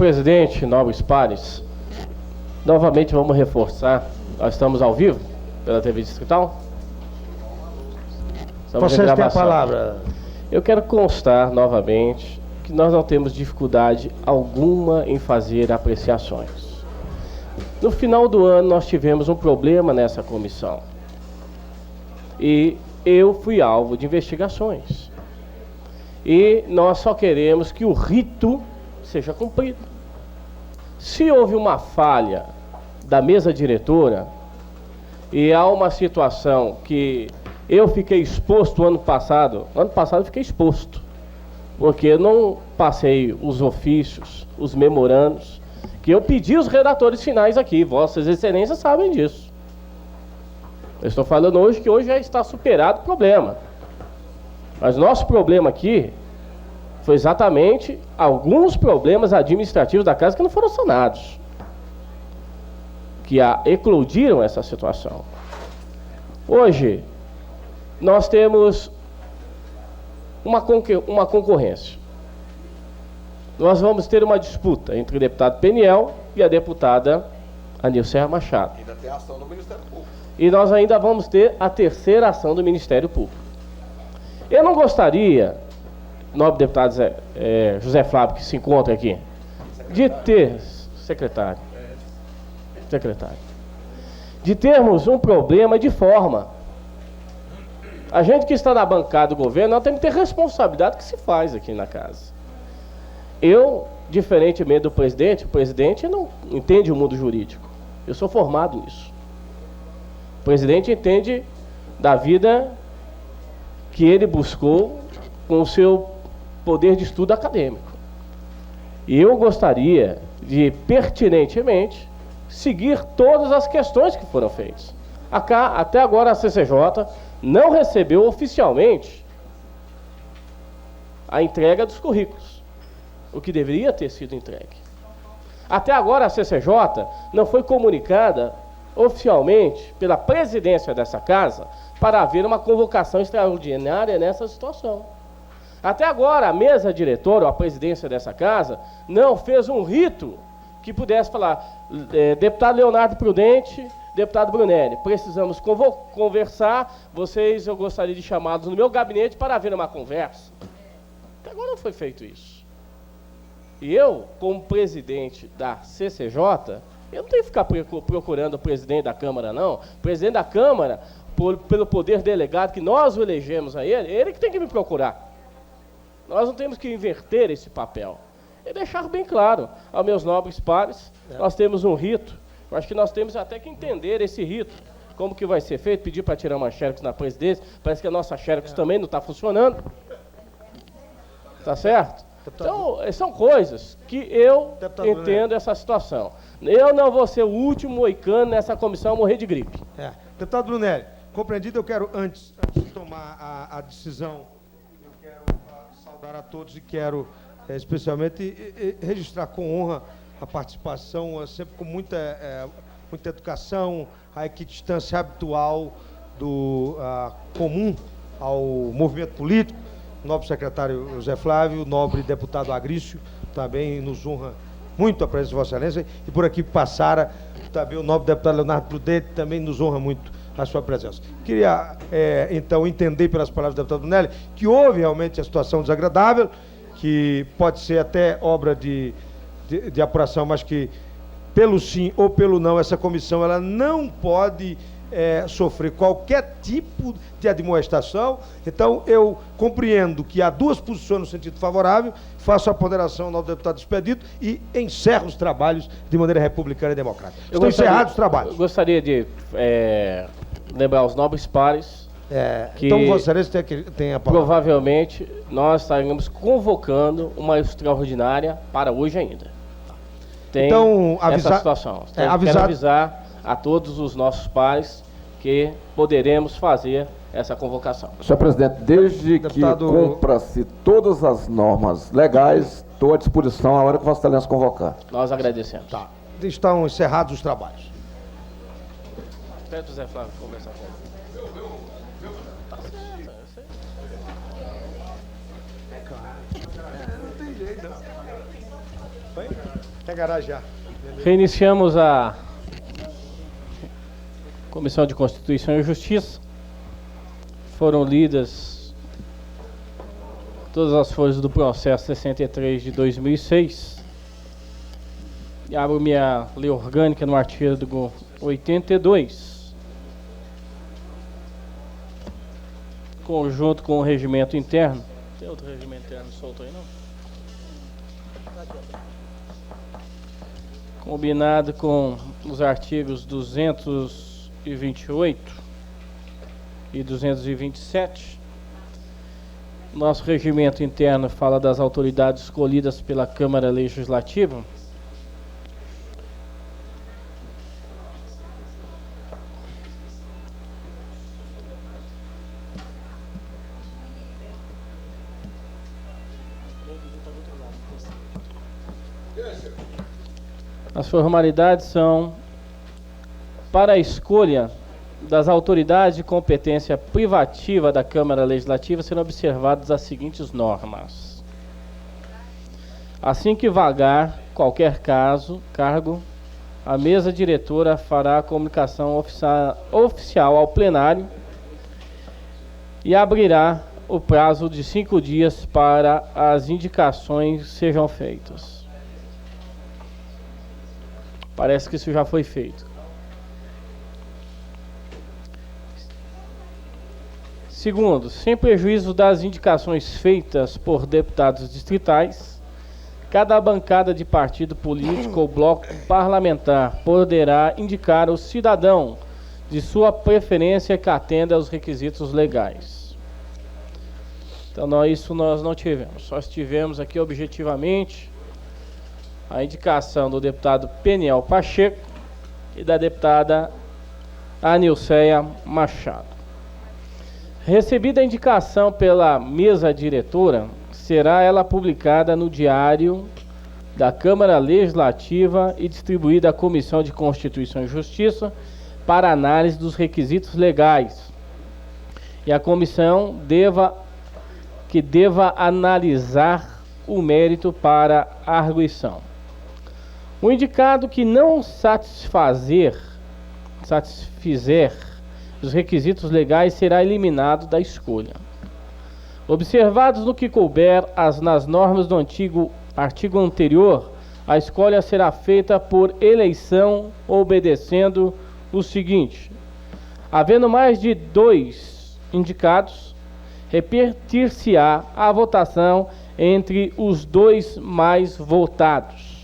presidente, nobres pares, novamente vamos reforçar, nós estamos ao vivo pela TV Distrital. Vocês têm a palavra. Eu quero constar novamente que nós não temos dificuldade alguma em fazer apreciações. No final do ano nós tivemos um problema nessa comissão e eu fui alvo de investigações. E nós só queremos que o rito seja cumprido. Se houve uma falha da mesa diretora e há uma situação que eu fiquei exposto ano passado eu fiquei exposto, porque eu não passei os ofícios, os memorandos, que eu pedi os redatores finais aqui, vossas excelências sabem disso. Eu estou falando hoje que hoje já está superado o problema. Mas nosso problema aqui foi exatamente alguns problemas administrativos da casa que não foram sanados, que eclodiram essa situação. Hoje, nós temos uma concorrência. Nós vamos ter uma disputa entre o deputado Peniel e a deputada Anil Serra Machado. Ainda tem a ação do Ministério Público. E nós ainda vamos ter a terceira ação do Ministério Público. Eu não gostaria, nobre deputado José Flávio, que se encontra aqui, de ter, secretário, de termos um problema de forma. A gente que está na bancada do governo, nós temos que ter responsabilidade do que se faz aqui na casa. Eu, diferentemente do presidente, o presidente não entende o mundo jurídico. Eu sou formado nisso. O presidente entende da vida que ele buscou com o seu poder de estudo acadêmico. E eu gostaria de, pertinentemente, seguir todas as questões que foram feitas. Até agora a CCJ não recebeu oficialmente a entrega dos currículos, o que deveria ter sido entregue. Até agora a CCJ não foi comunicada oficialmente pela presidência dessa casa para haver uma convocação extraordinária nessa situação. Até agora a mesa diretora, ou a presidência dessa casa, não fez um rito que pudesse falar, deputado Leonardo Prudente, deputado Brunelli, precisamos conversar, eu gostaria de chamá-los no meu gabinete para haver uma conversa. Até agora não foi feito isso. E eu, como presidente da CCJ, eu não tenho que ficar procurando o presidente da Câmara, não. O presidente da Câmara, pelo poder delegado que nós o elegemos a ele que tem que me procurar. Nós não temos que inverter esse papel. E deixar bem claro aos meus nobres pares, nós temos um rito. Eu acho que nós temos até que entender esse rito. Como que vai ser feito? Pedir para tirar uma xerox na presidência. Parece que a nossa xerox também não está funcionando. Tá certo? Então, são coisas que eu entendo essa situação. Eu não vou ser o último moicano nessa comissão a morrer de gripe. Deputado Brunelli, compreendido, eu quero, antes de tomar a decisão, eu quero saudar a todos e quero, especialmente, registrar com honra a participação, sempre com muita educação, a equidistância habitual comum ao movimento político. Nobre secretário José Flávio, nobre deputado Agrício, também nos honra muito a presença de Vossa Excelência, e por aqui passara também o nobre deputado Leonardo Prudente, também nos honra muito a sua presença. Queria, então, entender pelas palavras do deputado Brunelli que houve realmente a situação desagradável, que pode ser até obra de apuração, mas que, pelo sim ou pelo não, essa comissão ela não pode sofrer qualquer tipo de admoestação. Então, eu compreendo que há duas posições no sentido favorável, faço a ponderação ao novo deputado expedito e encerro os trabalhos de maneira republicana e democrática. Estão encerrados os trabalhos. Eu gostaria de lembrar aos nobres pares que então, Vossa Excelência tem a palavra. Provavelmente nós estaremos convocando uma extraordinária para hoje ainda. Tem então, essa situação. Então, quero avisar a todos os nossos pares que poderemos fazer essa convocação. Senhor presidente, desde que cumpra-se todas as normas legais, estou à disposição a hora que Vossa Excelência convocar. Nós agradecemos. Tá. Estão encerrados os trabalhos. Espera o José Flávio conversar com ele. Tá certo, eu sei. Não tem jeito, não. Quer garajar? Reiniciamos a Comissão de Constituição e Justiça. Foram lidas todas as folhas do processo 63 de 2006. E abro minha lei orgânica no artigo 82, conjunto com o regimento interno. Tem outro regimento interno solto aí, não? Combinado com os artigos 228 e 227. Nosso regimento interno fala das autoridades escolhidas pela Câmara Legislativa. As formalidades são: para a escolha das autoridades de competência privativa da Câmara Legislativa serão observadas as seguintes normas. Assim que vagar qualquer cargo, a mesa diretora fará a comunicação oficial ao plenário e abrirá o prazo de 5 dias para as indicações sejam feitas. Parece que isso já foi feito. Segundo, sem prejuízo das indicações feitas por deputados distritais, cada bancada de partido político ou bloco parlamentar poderá indicar o cidadão de sua preferência que atenda aos requisitos legais. Então, isso nós não tivemos. Só tivemos aqui objetivamente a indicação do deputado Peniel Pacheco e da deputada Anilceia Machado. Recebida a indicação pela mesa diretora, será ela publicada no Diário da Câmara Legislativa e distribuída à Comissão de Constituição e Justiça para análise dos requisitos legais. E a comissão deva analisar o mérito para a arguição. O indicado que não satisfizer os requisitos legais será eliminado da escolha. Observados no que couber nas normas do artigo anterior, a escolha será feita por eleição, obedecendo o seguinte: havendo mais de 2 indicados, repetir-se-á a votação entre os 2 mais votados,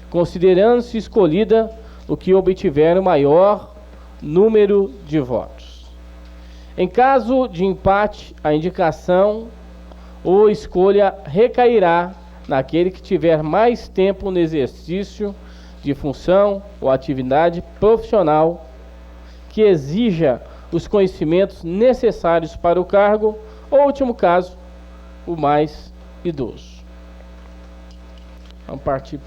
considerando-se escolhida o que obtiver o maior número de votos. Em caso de empate, a indicação ou escolha recairá naquele que tiver mais tempo no exercício de função ou atividade profissional que exija os conhecimentos necessários para o cargo, ou, último caso, o mais idoso. Vamos partir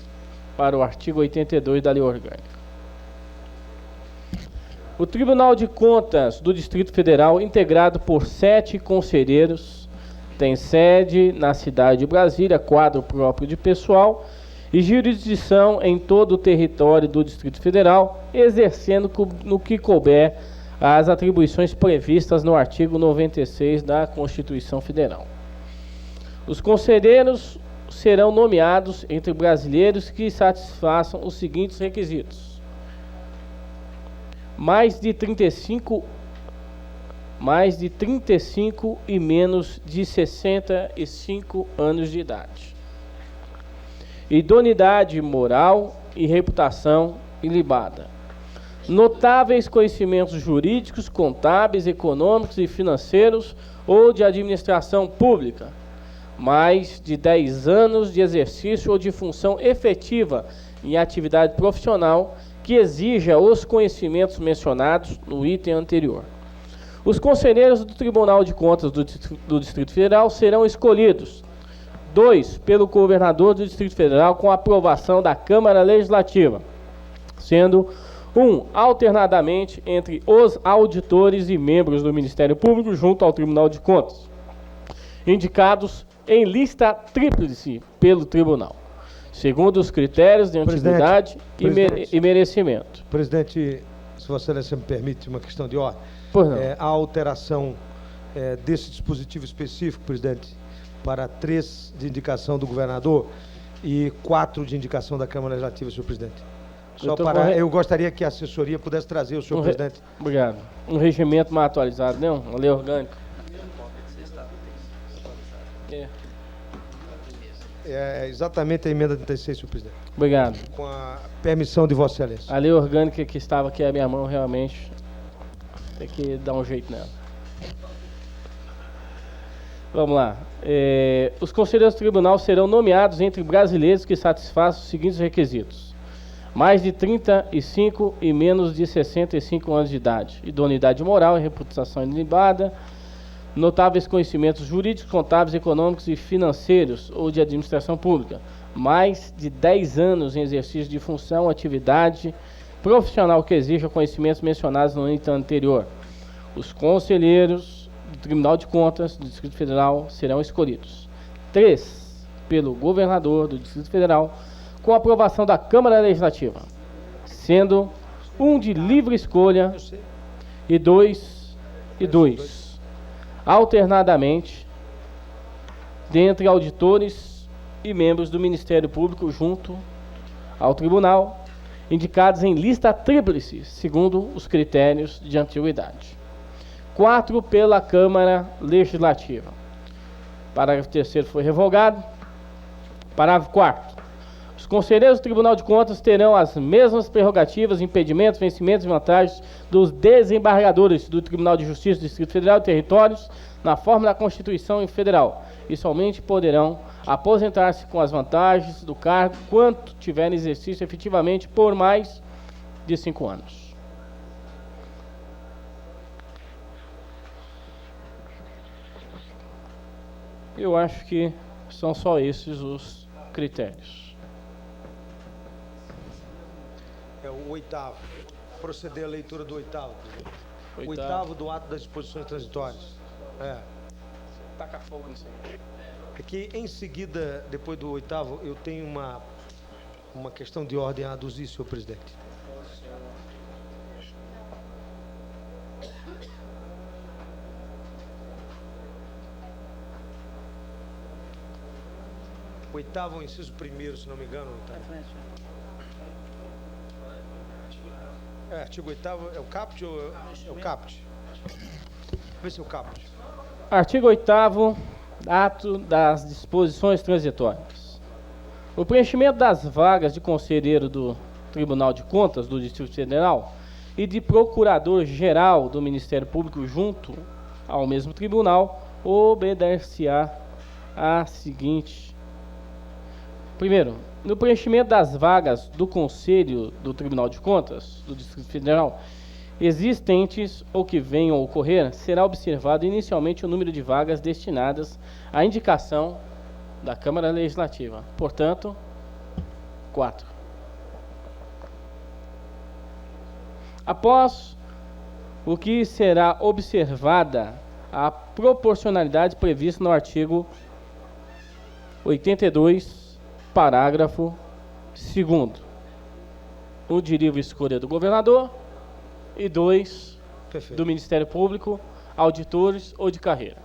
para o artigo 82 da Lei Orgânica. O Tribunal de Contas do Distrito Federal, integrado por 7 conselheiros, tem sede na cidade de Brasília, quadro próprio de pessoal e jurisdição em todo o território do Distrito Federal, exercendo no que couber as atribuições previstas no artigo 96 da Constituição Federal. Os conselheiros serão nomeados entre brasileiros que satisfaçam os seguintes requisitos: mais de 35 e menos de 65 anos de idade, idoneidade moral e reputação ilibada, notáveis conhecimentos jurídicos, contábeis, econômicos e financeiros ou de administração pública, mais de 10 anos de exercício ou de função efetiva em atividade profissional que exija os conhecimentos mencionados no item anterior. Os conselheiros do Tribunal de Contas do Distrito Federal serão escolhidos: 2 pelo governador do Distrito Federal com aprovação da Câmara Legislativa, sendo 1 alternadamente entre os auditores e membros do Ministério Público junto ao Tribunal de Contas, indicados em lista tríplice pelo Tribunal. segundo os critérios de antiguidade e merecimento. Presidente, se Vossa Excelência me permite uma questão de ordem. Pois não. A alteração desse dispositivo específico, presidente, para 3 de indicação do governador e 4 de indicação da Câmara Legislativa, senhor presidente. Eu gostaria que a assessoria pudesse trazer o senhor presidente. Obrigado. Um regimento mais atualizado, não? Uma lei orgânica. É exatamente a emenda 36, senhor presidente. Obrigado. Com a permissão de Vossa Excelência. A lei orgânica que estava aqui à minha mão, realmente, tem que dar um jeito nela. Vamos lá. Os conselheiros do tribunal serão nomeados entre brasileiros que satisfaçam os seguintes requisitos: mais de 35 e menos de 65 anos de idade, idoneidade moral e reputação ilibada, notáveis conhecimentos jurídicos, contábeis, econômicos e financeiros ou de administração pública, mais de 10 anos em exercício de função, atividade profissional que exija conhecimentos mencionados no item anterior. Os conselheiros do Tribunal de Contas do Distrito Federal serão escolhidos: 3 pelo governador do Distrito Federal, com aprovação da Câmara Legislativa, sendo 1 de livre escolha e 2 alternadamente dentre auditores e membros do Ministério Público junto ao Tribunal, indicados em lista tríplice, segundo os critérios de antiguidade. 4 pela Câmara Legislativa. Parágrafo 3º foi revogado. Parágrafo 4º. Os conselheiros do Tribunal de Contas terão as mesmas prerrogativas, impedimentos, vencimentos e vantagens dos desembargadores do Tribunal de Justiça do Distrito Federal e Territórios, na forma da Constituição Federal, e somente poderão aposentar-se com as vantagens do cargo quanto tiverem exercício efetivamente por mais de 5 anos. Eu acho que são só esses os critérios. É o 8º. Proceder à leitura do 8º. 8º do ato das disposições transitórias. Taca fogo nisso aí. É que em seguida, depois do 8º, eu tenho uma questão de ordem a aduzir, senhor presidente. O 8º, inciso 1º, se não me engano. Artigo 8º, é o caput ou é o caput? Vê se é o caput. Artigo 8º, ato das disposições transitórias. O preenchimento das vagas de conselheiro do Tribunal de Contas do Distrito Federal e de procurador-geral do Ministério Público junto ao mesmo tribunal obedecer-se-á a seguinte. Primeiro, no preenchimento das vagas do Conselho do Tribunal de Contas do Distrito Federal existentes ou que venham a ocorrer, será observado inicialmente o número de vagas destinadas à indicação da Câmara Legislativa. Portanto, 4. Após o que será observada a proporcionalidade prevista no artigo 82, parágrafo 2º. 1 de livre escolha do governador e 2 do Ministério Público, auditores ou de carreira.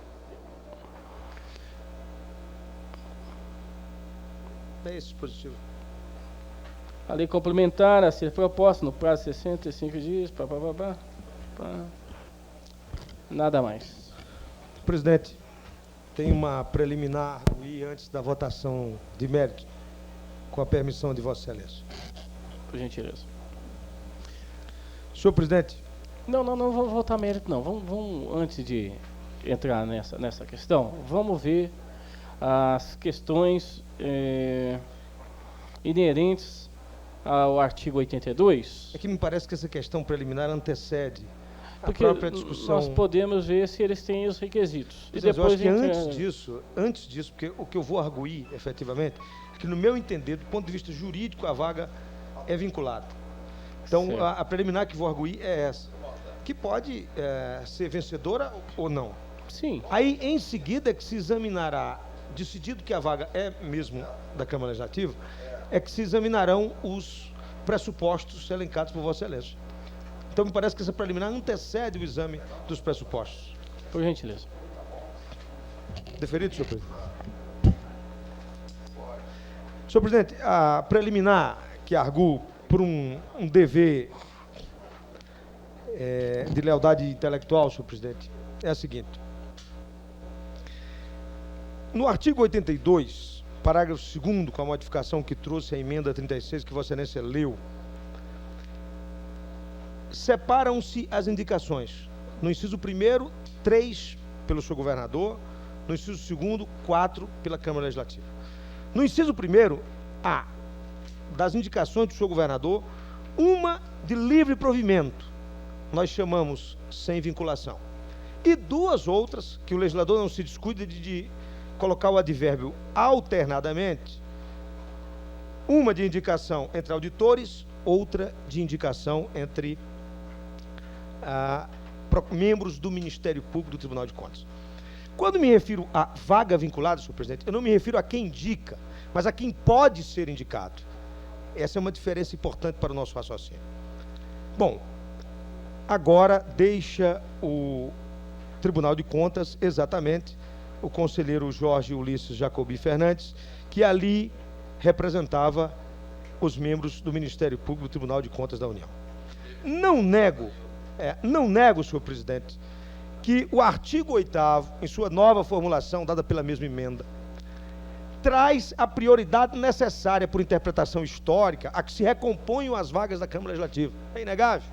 É esse dispositivo. A lei complementar a ser proposta no prazo de 65 dias, nada mais. Presidente, tem uma preliminar antes da votação de mérito, com a permissão de Vossa Excelência. Por gentileza. Senhor presidente. Não vou votar mérito, não. Vamos antes de entrar nessa questão, vamos ver as questões inerentes ao artigo 82. É que me parece que essa questão preliminar antecede porque a própria discussão. Nós podemos ver se eles têm os requisitos. E depois eu acho que antes disso, porque o que eu vou arguir, efetivamente, é que no meu entender, do ponto de vista jurídico, a vaga é vinculada. Então, a preliminar que vou arguir é essa, que pode ser vencedora ou não. Sim. Aí, em seguida, que se examinará, decidido que a vaga é mesmo da Câmara Legislativa, é que se examinarão os pressupostos elencados por Vossa Excelência. Então, me parece que essa preliminar antecede o exame dos pressupostos. Por gentileza. Deferido, senhor presidente. Senhor presidente, a preliminar que arguo por um dever de lealdade intelectual, senhor presidente, é a seguinte. No artigo 82, parágrafo 2º, com a modificação que trouxe a emenda 36, que Vossa Excelência leu, separam-se as indicações. No inciso 1º, 3 pelo senhor governador, no inciso 2º, 4 pela Câmara Legislativa. No inciso 1º, há das indicações do senhor governador, uma de livre provimento, nós chamamos sem vinculação, e duas outras, que o legislador não se descuida de colocar o advérbio alternadamente, uma de indicação entre auditores, outra de indicação entre membros do Ministério Público do Tribunal de Contas. Quando me refiro a vaga vinculada, senhor presidente, eu não me refiro a quem indica, mas a quem pode ser indicado. Essa é uma diferença importante para o nosso raciocínio. Bom, agora deixa o Tribunal de Contas exatamente o conselheiro Jorge Ulisses Jacobi Fernandes, que ali representava os membros do Ministério Público do Tribunal de Contas da União. Não nego, senhor presidente, que o artigo 8º, em sua nova formulação, dada pela mesma emenda, traz a prioridade necessária por interpretação histórica a que se recomponham as vagas da Câmara Legislativa. É inegável.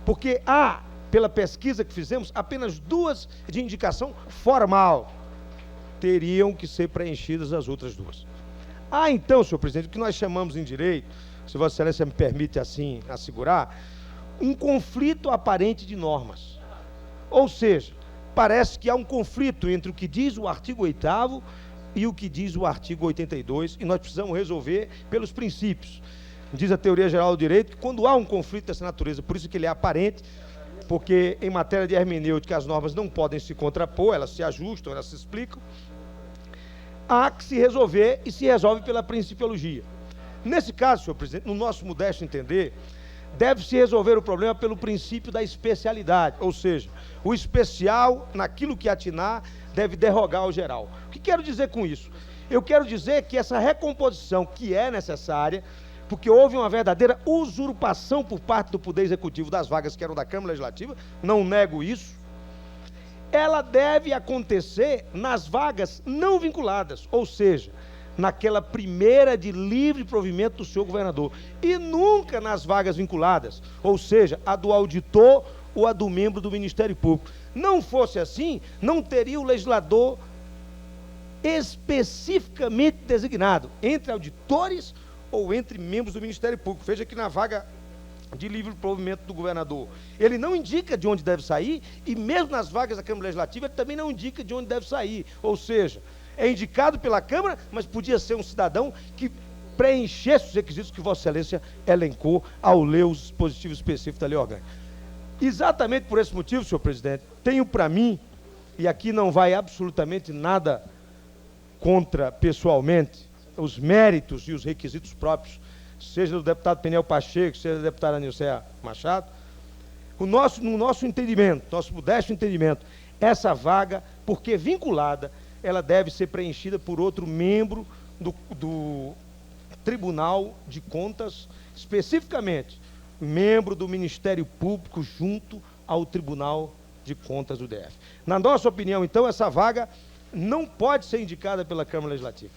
Porque há, pela pesquisa que fizemos, apenas duas de indicação formal. Teriam que ser preenchidas as outras duas. Há então, senhor presidente, o que nós chamamos em direito, se Vossa Excelência me permite assim assegurar, um conflito aparente de normas. Ou seja, parece que há um conflito entre o que diz o artigo 8º e o que diz o artigo 82, e nós precisamos resolver pelos princípios. Diz a teoria geral do direito que quando há um conflito dessa natureza, por isso que ele é aparente, porque em matéria de hermenêutica as normas não podem se contrapor, elas se ajustam, elas se explicam, há que se resolver e se resolve pela principiologia. Nesse caso, senhor presidente, no nosso modesto entender, deve-se resolver o problema pelo princípio da especialidade, ou seja, o especial, naquilo que atinar, deve derrogar ao geral. O que quero dizer com isso? Eu quero dizer que essa recomposição que é necessária, porque houve uma verdadeira usurpação por parte do Poder Executivo das vagas que eram da Câmara Legislativa, não nego isso, ela deve acontecer nas vagas não vinculadas, ou seja, naquela primeira de livre provimento do senhor governador, e nunca nas vagas vinculadas, ou seja, a do auditor ou a do membro do Ministério Público. Não fosse assim, não teria o legislador especificamente designado entre auditores ou entre membros do Ministério Público. Veja que na vaga de livre provimento do governador, ele não indica de onde deve sair, e mesmo nas vagas da Câmara Legislativa, ele também não indica de onde deve sair, ou seja, é indicado pela Câmara, mas podia ser um cidadão que preenchesse os requisitos que Vossa Excelência elencou ao ler os dispositivos específicos da lei orgânica. Exatamente por esse motivo, senhor presidente, tenho para mim, e aqui não vai absolutamente nada contra, pessoalmente, os méritos e os requisitos próprios, seja do deputado Peniel Pacheco, seja da deputada Nilceia Machado, no nosso entendimento, nosso modesto entendimento, essa vaga, porque vinculada, ela deve ser preenchida por outro membro do Tribunal de Contas, especificamente, membro do Ministério Público junto ao Tribunal de Contas do DF. Na nossa opinião, então, essa vaga não pode ser indicada pela Câmara Legislativa.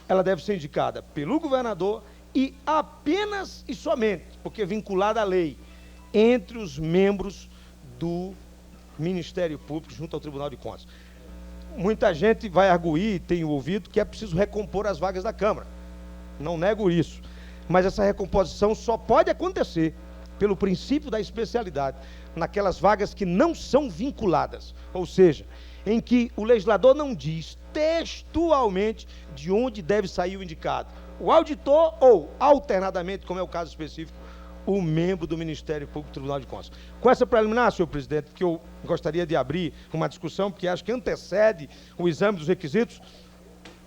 Ela deve ser indicada pelo governador e apenas e somente, porque vinculada à lei, entre os membros do Ministério Público junto ao Tribunal de Contas. Muita gente vai arguir, tenho ouvido, que é preciso recompor as vagas da Câmara. Não nego isso. Mas essa recomposição só pode acontecer pelo princípio da especialidade, naquelas vagas que não são vinculadas. Ou seja, em que o legislador não diz textualmente de onde deve sair o indicado. O auditor ou, alternadamente, como é o caso específico, o membro do Ministério Público do Tribunal de Contas. Com essa preliminar, senhor presidente, que eu gostaria de abrir uma discussão, porque acho que antecede o exame dos requisitos,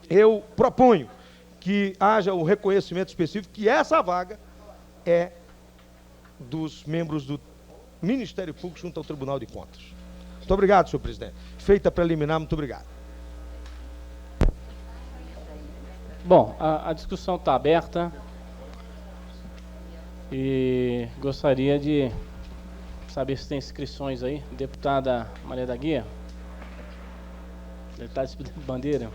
eu proponho que haja o reconhecimento específico que essa vaga é dos membros do Ministério Público junto ao Tribunal de Contas. Muito obrigado, senhor presidente. Feita a preliminar, muito obrigado. Bom, a discussão está aberta e gostaria de saber se tem inscrições aí. Deputada Maria da Guia. Deputado Bandeira.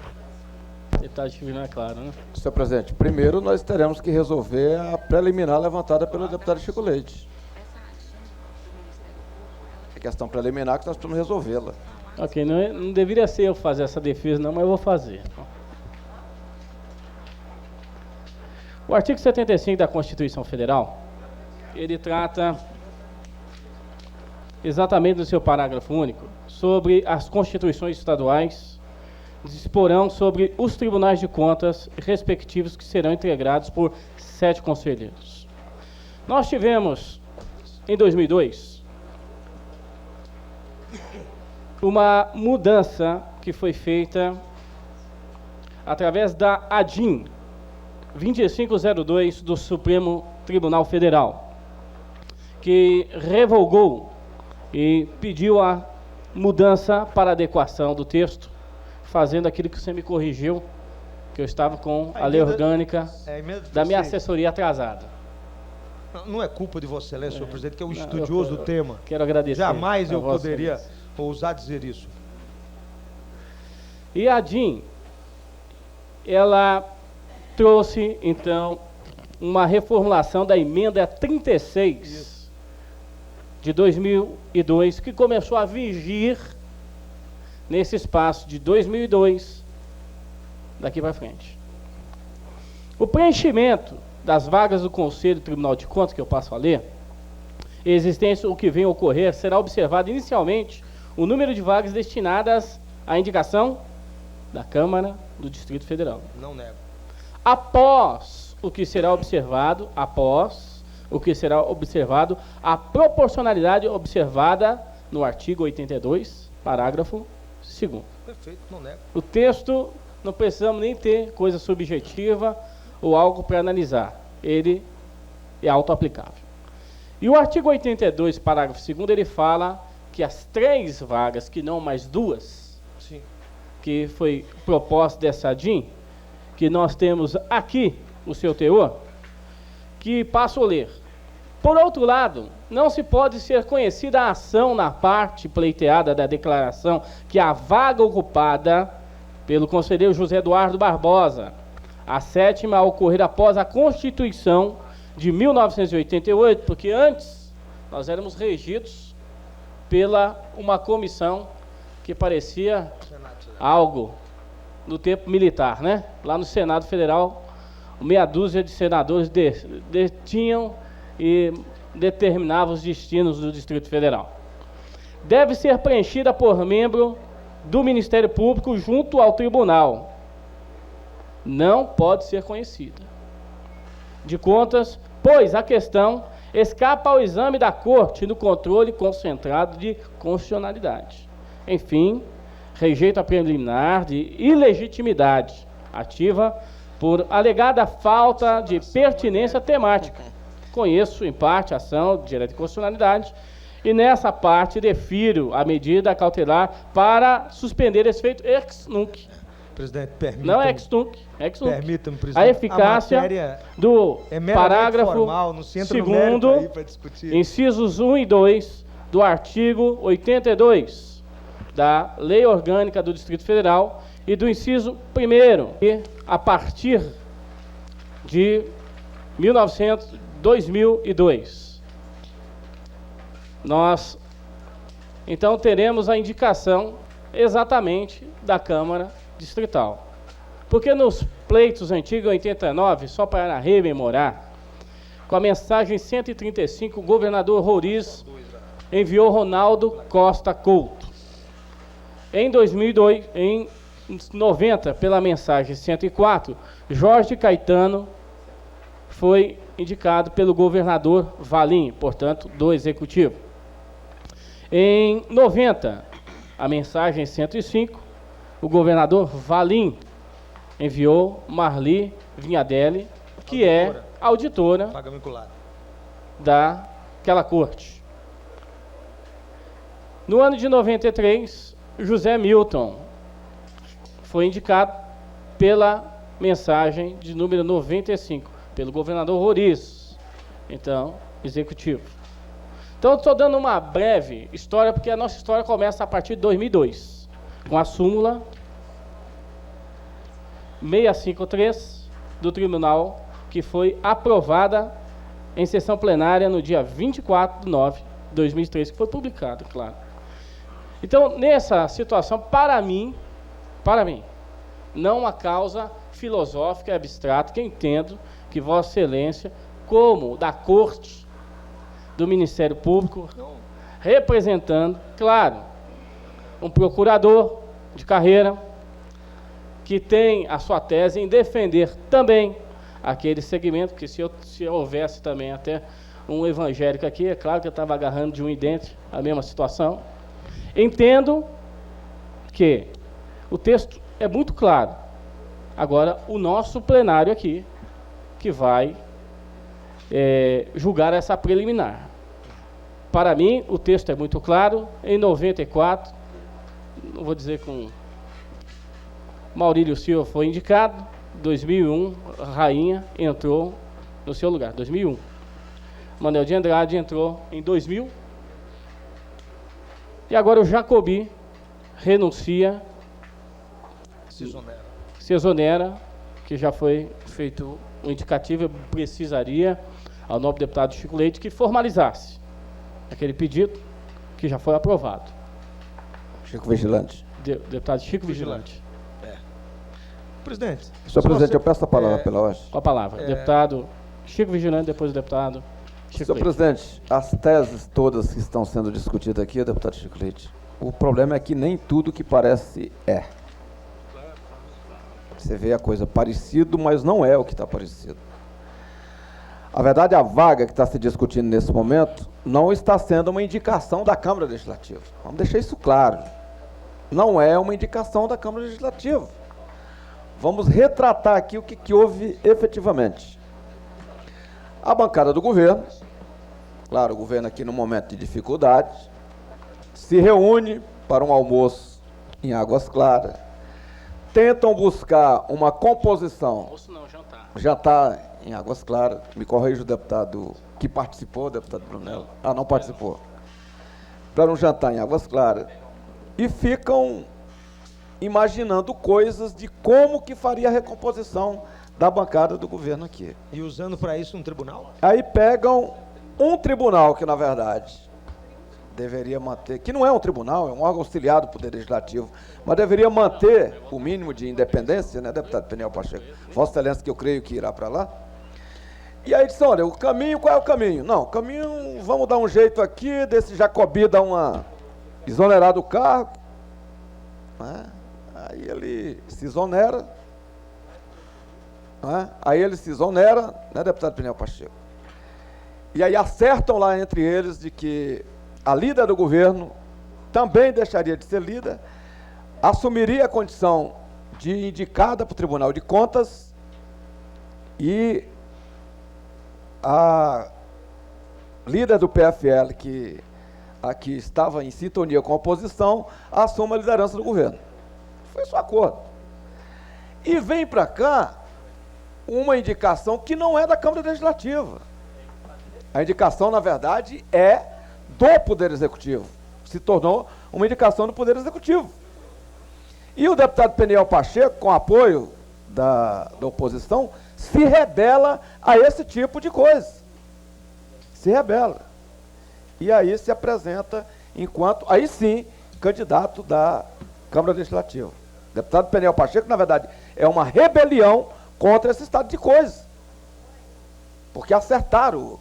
Deputado Chivinho, é claro, né? Senhor presidente, primeiro nós teremos que resolver a preliminar levantada pelo deputado Chico Leite. É questão preliminar que nós precisamos resolvê-la. Ok, não deveria ser eu fazer essa defesa não, mas eu vou fazer. O artigo 75 da Constituição Federal, ele trata exatamente no seu parágrafo único sobre as constituições estaduais, disporão sobre os tribunais de contas respectivos que serão integrados por 7 conselheiros. Nós tivemos, em 2002, uma mudança que foi feita através da ADIM 2502 do Supremo Tribunal Federal, que revogou e pediu a mudança para adequação do texto, fazendo aquilo que você me corrigiu, que eu estava com a lei orgânica da minha assessoria atrasada. Não é culpa de Vossa Excelência, senhor presidente, que é um estudioso do tema. Quero agradecer. Jamais eu poderia ousar dizer isso. E a ADIM, ela trouxe, então, uma reformulação da emenda 36 de 2002, que começou a vigir nesse espaço de 2002 daqui para frente. O preenchimento das vagas do Conselho Tribunal de Contas, que eu passo a ler, existência o que vem a ocorrer, será observado inicialmente o número de vagas destinadas à indicação da Câmara do Distrito Federal. Não nego. Após o que será observado, a proporcionalidade observada no artigo 82, parágrafo 2º. Perfeito, não nego. O texto, não precisamos nem ter coisa subjetiva ou algo para analisar. Ele é autoaplicável. E o artigo 82, parágrafo 2º, ele fala que as 3 vagas, que não mais 2, sim, que foi proposta dessa ADIM, que nós temos aqui o seu teor, que passo a ler. Por outro lado, não se pode ser conhecida a ação na parte pleiteada da declaração que a vaga ocupada pelo conselheiro José Eduardo Barbosa, a 7ª a ocorrer após a Constituição de 1988, porque antes nós éramos regidos pela uma comissão que parecia algo do tempo militar, né? Lá no Senado Federal, meia dúzia de senadores detinham e determinavam os destinos do Distrito Federal. Deve ser preenchida por membro do Ministério Público junto ao tribunal. Não pode ser conhecida de contas, pois a questão escapa ao exame da Corte no controle concentrado de constitucionalidade. Enfim, rejeito a preliminar de ilegitimidade ativa por alegada falta de pertinência temática. Conheço, em parte, a ação de direito de constitucionalidade e, nessa parte, defiro a medida cautelar para suspender esse efeito ex nunc. Presidente, permita-me. Não é ex nunc, é ex nunc. Permita-me, presidente. A eficácia do parágrafo formal, não se entra no mérito aí para discutir. Incisos 1 e 2 do artigo 82 da Lei Orgânica do Distrito Federal e do inciso 1º, que a partir de 2002, nós então teremos a indicação exatamente da Câmara Distrital. Porque nos pleitos antigos, 89, só para rememorar, com a mensagem 135, o governador Roriz enviou Ronaldo Costa Couto. Em 2002, em 90, pela mensagem 104, Jorge Caetano foi indicado pelo governador Valim, portanto, do Executivo. Em 90, a mensagem 105, o governador Valim enviou Marli Vinhadelli, que é auditora daquela corte. No ano de 93, José Milton foi indicado pela mensagem de número 95, pelo governador Roriz, então, executivo. Então, eu estou dando uma breve história, porque a nossa história começa a partir de 2002, com a súmula 653 do tribunal, que foi aprovada em sessão plenária no dia 24 de 9 de 2003, que foi publicado, claro. Então, nessa situação, para mim, não uma causa filosófica e abstrata, que eu entendo que Vossa Excelência, como da Corte, do Ministério Público, representando, claro, um procurador de carreira, que tem a sua tese em defender também aquele segmento, que se houvesse também até um evangélico aqui, é claro que eu estava agarrando de um e dente a mesma situação. Entendo que o texto é muito claro. Agora, o nosso plenário aqui, que vai julgar essa preliminar. Para mim, o texto é muito claro. Em 94, não vou dizer com Maurílio Silva foi indicado, 2001, a rainha entrou no seu lugar, 2001. Manuel de Andrade entrou em 2000. E agora o Jacobi renuncia, se exonera, que já foi feito um indicativo. Eu precisaria ao nobre deputado Chico Leite que formalizasse aquele pedido que já foi aprovado. Chico Vigilante. Deputado Chico Vigilante. Presidente. Senhor presidente, eu peço a palavra pela ordem. Com a palavra. Deputado Chico Vigilante, depois o deputado Chico Senhor Leite. presidente, as teses todas que estão sendo discutidas aqui, deputado Chico Leite, o problema é que nem tudo que parece é. Você vê a coisa parecido, mas não é o que está parecido. A verdade, a vaga que está se discutindo nesse momento não está sendo uma indicação da Câmara Legislativa. Vamos deixar isso claro. Não é uma indicação da Câmara Legislativa. Vamos retratar aqui o que houve efetivamente. A bancada do governo, claro, o governo aqui no momento de dificuldade, se reúne para um almoço em Águas Claras, tentam buscar uma composição. Almoço não, jantar. Jantar em Águas Claras. Me corrija o deputado que participou, o deputado Brunello. Ah, não participou. Para um jantar em Águas Claras. E ficam imaginando coisas de como que faria a recomposição da bancada do governo aqui. E usando para isso um tribunal? Aí pegam um tribunal que, na verdade, deveria manter, que não é um tribunal, é um órgão auxiliar do Poder Legislativo, mas deveria manter o mínimo de independência, né, deputado Peniel Pacheco? Vossa Excelência, que eu creio que irá para lá. E aí disse, olha, o caminho, qual é o caminho? Não, o caminho, vamos dar um jeito aqui, desse Jacobi dar uma exonerar do cargo, né? Aí ele se exonera, né? Né, deputado Peniel Pacheco? E aí acertam lá entre eles de que a líder do governo também deixaria de ser líder, assumiria a condição de indicada para o Tribunal de Contas e a líder do PFL, que aqui estava em sintonia com a oposição, assume a liderança do governo. Foi esse o acordo. E vem para cá uma indicação que não é da Câmara Legislativa. A indicação, na verdade, é do Poder Executivo. Se tornou uma indicação do Poder Executivo. E o deputado Peniel Pacheco, com apoio da oposição, se rebela a esse tipo de coisa. Se rebela. E aí se apresenta enquanto, aí sim, candidato da Câmara Legislativa. O deputado Peniel Pacheco, na verdade, é uma rebelião contra esse estado de coisas. Porque acertaram,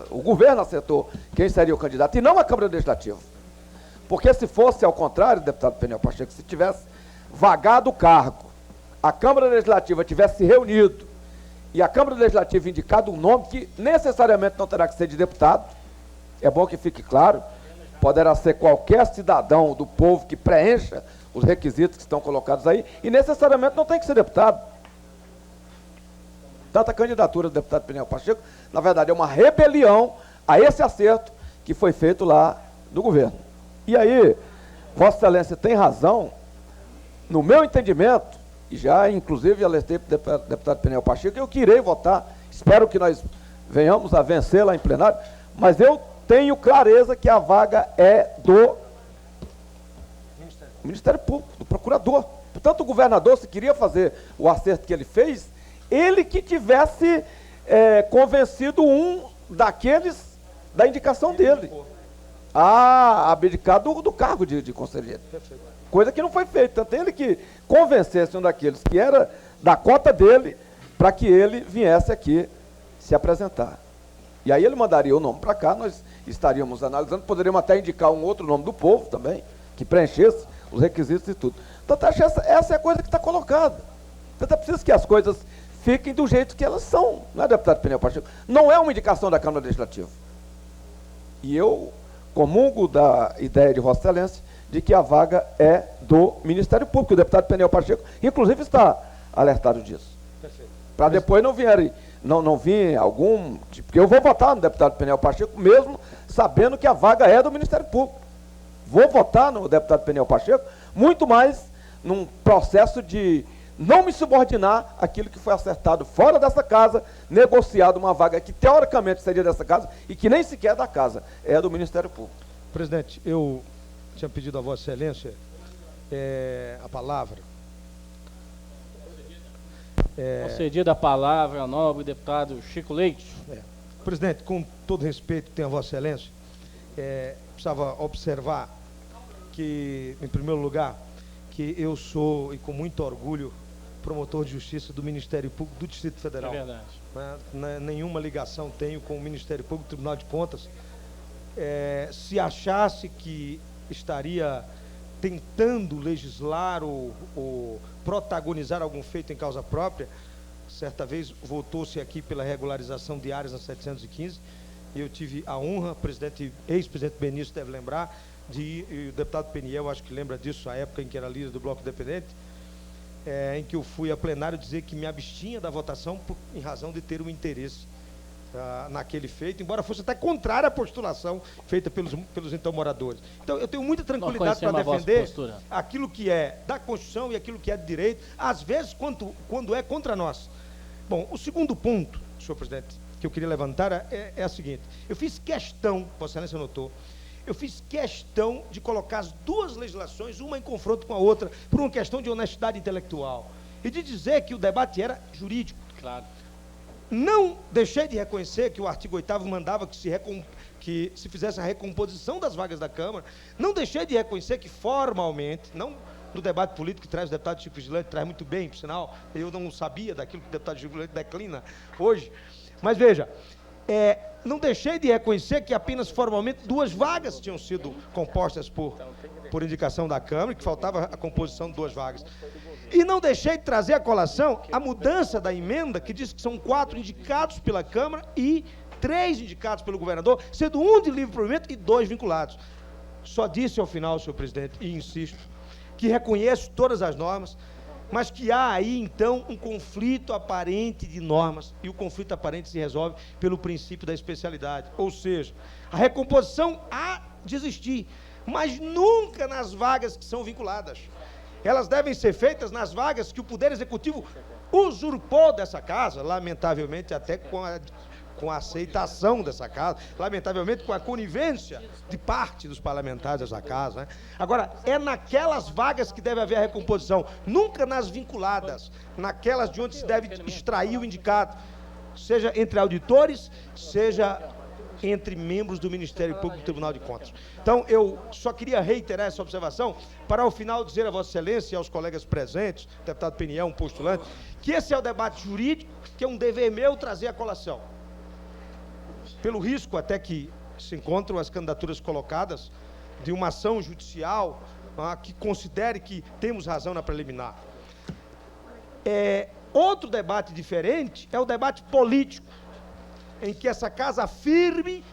o governo acertou quem seria o candidato, e não a Câmara Legislativa. Porque se fosse ao contrário, deputado Peniel Pacheco, se tivesse vagado o cargo, a Câmara Legislativa tivesse se reunido, e a Câmara Legislativa indicado um nome que necessariamente não terá que ser de deputado, é bom que fique claro, poderá ser qualquer cidadão do povo que preencha os requisitos que estão colocados aí, e necessariamente não tem que ser deputado. Tanta candidatura do deputado Peniel Pacheco, na verdade, é uma rebelião a esse acerto que foi feito lá do governo. E aí, Vossa Excelência tem razão, no meu entendimento, e já inclusive alertei para o deputado Peniel Pacheco, eu que irei votar, espero que nós venhamos a vencer lá em plenário, mas eu tenho clareza que a vaga é do Ministério Público, do procurador. Portanto, o governador, se queria fazer o acerto que ele fez, ele que tivesse convencido um daqueles da indicação dele a abdicar do cargo de conselheiro. Coisa que não foi feita. Tanto ele que convencesse um daqueles que era da cota dele para que ele viesse aqui se apresentar. E aí ele mandaria o nome para cá, nós estaríamos analisando, poderíamos até indicar um outro nome do povo também, que preenchesse os requisitos e tudo. Então, essa é a coisa que está colocada. Então, é preciso que as coisas fiquem do jeito que elas são, não é, deputado Peniel Pacheco? Não é uma indicação da Câmara Legislativa. E eu comungo da ideia de Vossa Excelência de que a vaga é do Ministério Público. O deputado Peniel Pacheco, inclusive, está alertado disso. Para depois não vir algum... Porque eu vou votar no deputado Peniel Pacheco, mesmo sabendo que a vaga é do Ministério Público. Vou votar no deputado Peniel Pacheco, muito mais num processo de não me subordinar àquilo que foi acertado fora dessa casa, negociado uma vaga que teoricamente seria dessa casa e que nem sequer é da casa, é do Ministério Público. Presidente, eu tinha pedido a Vossa Excelência a palavra. Concedida a palavra ao nobre deputado Chico Leite. Presidente, com todo respeito que tem a Vossa Excelência, precisava observar que, em primeiro lugar, que eu sou, e com muito orgulho, promotor de justiça do Ministério Público do Distrito Federal. É verdade. Nenhuma ligação tenho com o Ministério Público, Tribunal de Contas. Se achasse que estaria tentando legislar ou protagonizar algum feito em causa própria, certa vez votou-se aqui pela regularização de áreas na 715, e eu tive a honra, ex-presidente Benício deve lembrar, e o deputado Peniel, acho que lembra disso, a época em que era líder do Bloco Independente, em que eu fui a plenário dizer que me abstinha da votação em razão de ter um interesse naquele feito, embora fosse até contrária à postulação feita pelos então moradores. Então, eu tenho muita tranquilidade para defender aquilo que é da Constituição e aquilo que é de direito, às vezes quando é contra nós. Bom, o segundo ponto, senhor presidente, que eu queria levantar é o seguinte: eu fiz questão, Vossa Excelência notou, eu fiz questão de colocar as duas legislações, uma em confronto com a outra, por uma questão de honestidade intelectual, e de dizer que o debate era jurídico. Claro. Não deixei de reconhecer que o artigo 8º mandava que se fizesse a recomposição das vagas da Câmara. Não deixei de reconhecer que formalmente, não no debate político que traz o deputado Chico Vigilante, traz muito bem, por sinal, eu não sabia daquilo que o deputado Chico Vigilante declina hoje, mas veja, não deixei de reconhecer que apenas formalmente 2 vagas tinham sido compostas por indicação da Câmara, que faltava a composição de 2 vagas. E não deixei de trazer à colação a mudança da emenda, que diz que são 4 indicados pela Câmara e 3 indicados pelo governador, sendo 1 de livre provimento e 2 vinculados. Só disse ao final, senhor presidente, e insisto, que reconheço todas as normas, mas que há aí, então, um conflito aparente de normas, e o conflito aparente se resolve pelo princípio da especialidade. Ou seja, a recomposição há de existir, mas nunca nas vagas que são vinculadas. Elas devem ser feitas nas vagas que o Poder Executivo usurpou dessa casa, lamentavelmente até com a aceitação dessa casa, lamentavelmente com a conivência de parte dos parlamentares dessa casa, né? Agora, é naquelas vagas que deve haver a recomposição, nunca nas vinculadas, naquelas de onde se deve extrair o indicado, seja entre auditores, seja entre membros do Ministério Público do Tribunal de Contas. Então, eu só queria reiterar essa observação para, ao final, dizer a Vossa Excelência e aos colegas presentes, o deputado Peniel, um postulante, que esse é o debate jurídico, que é um dever meu trazer à colação. Pelo risco até que se encontram as candidaturas colocadas de uma ação judicial que considere que temos razão na preliminar. Outro debate diferente é o debate político, em que essa casa afirme,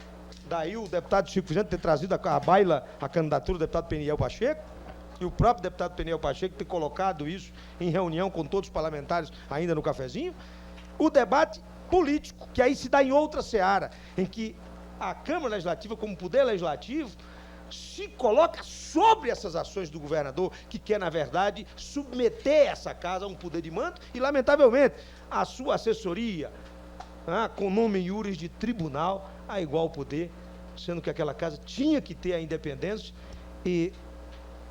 daí o deputado Chico Vigilante ter trazido à baila a candidatura do deputado Peniel Pacheco, e o próprio deputado Peniel Pacheco ter colocado isso em reunião com todos os parlamentares ainda no cafezinho, o debate político, que aí se dá em outra seara, em que a Câmara Legislativa, como poder legislativo, se coloca sobre essas ações do governador, que quer, na verdade, submeter essa casa a um poder de mando, e, lamentavelmente, a sua assessoria, com nome iuris de tribunal, a igual poder, sendo que aquela casa tinha que ter a independência, e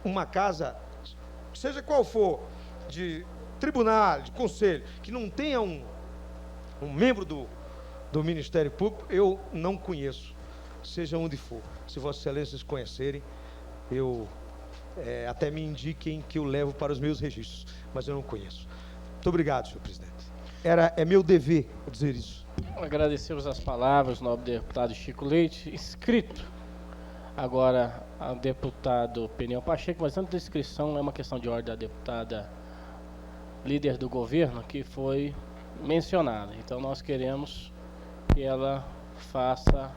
uma casa, seja qual for, de tribunal, de conselho, que não tenha um membro do Ministério Público, eu não conheço, seja onde for. Se Vossas Excelências conhecerem, até me indiquem que eu levo para os meus registros, mas eu não conheço. Muito obrigado, senhor presidente. É meu dever dizer isso. Agradecemos as palavras do nobre deputado Chico Leite, inscrito agora ao deputado Peniel Pacheco, mas antes da inscrição é uma questão de ordem da deputada líder do governo que foi mencionada. Então nós queremos que ela faça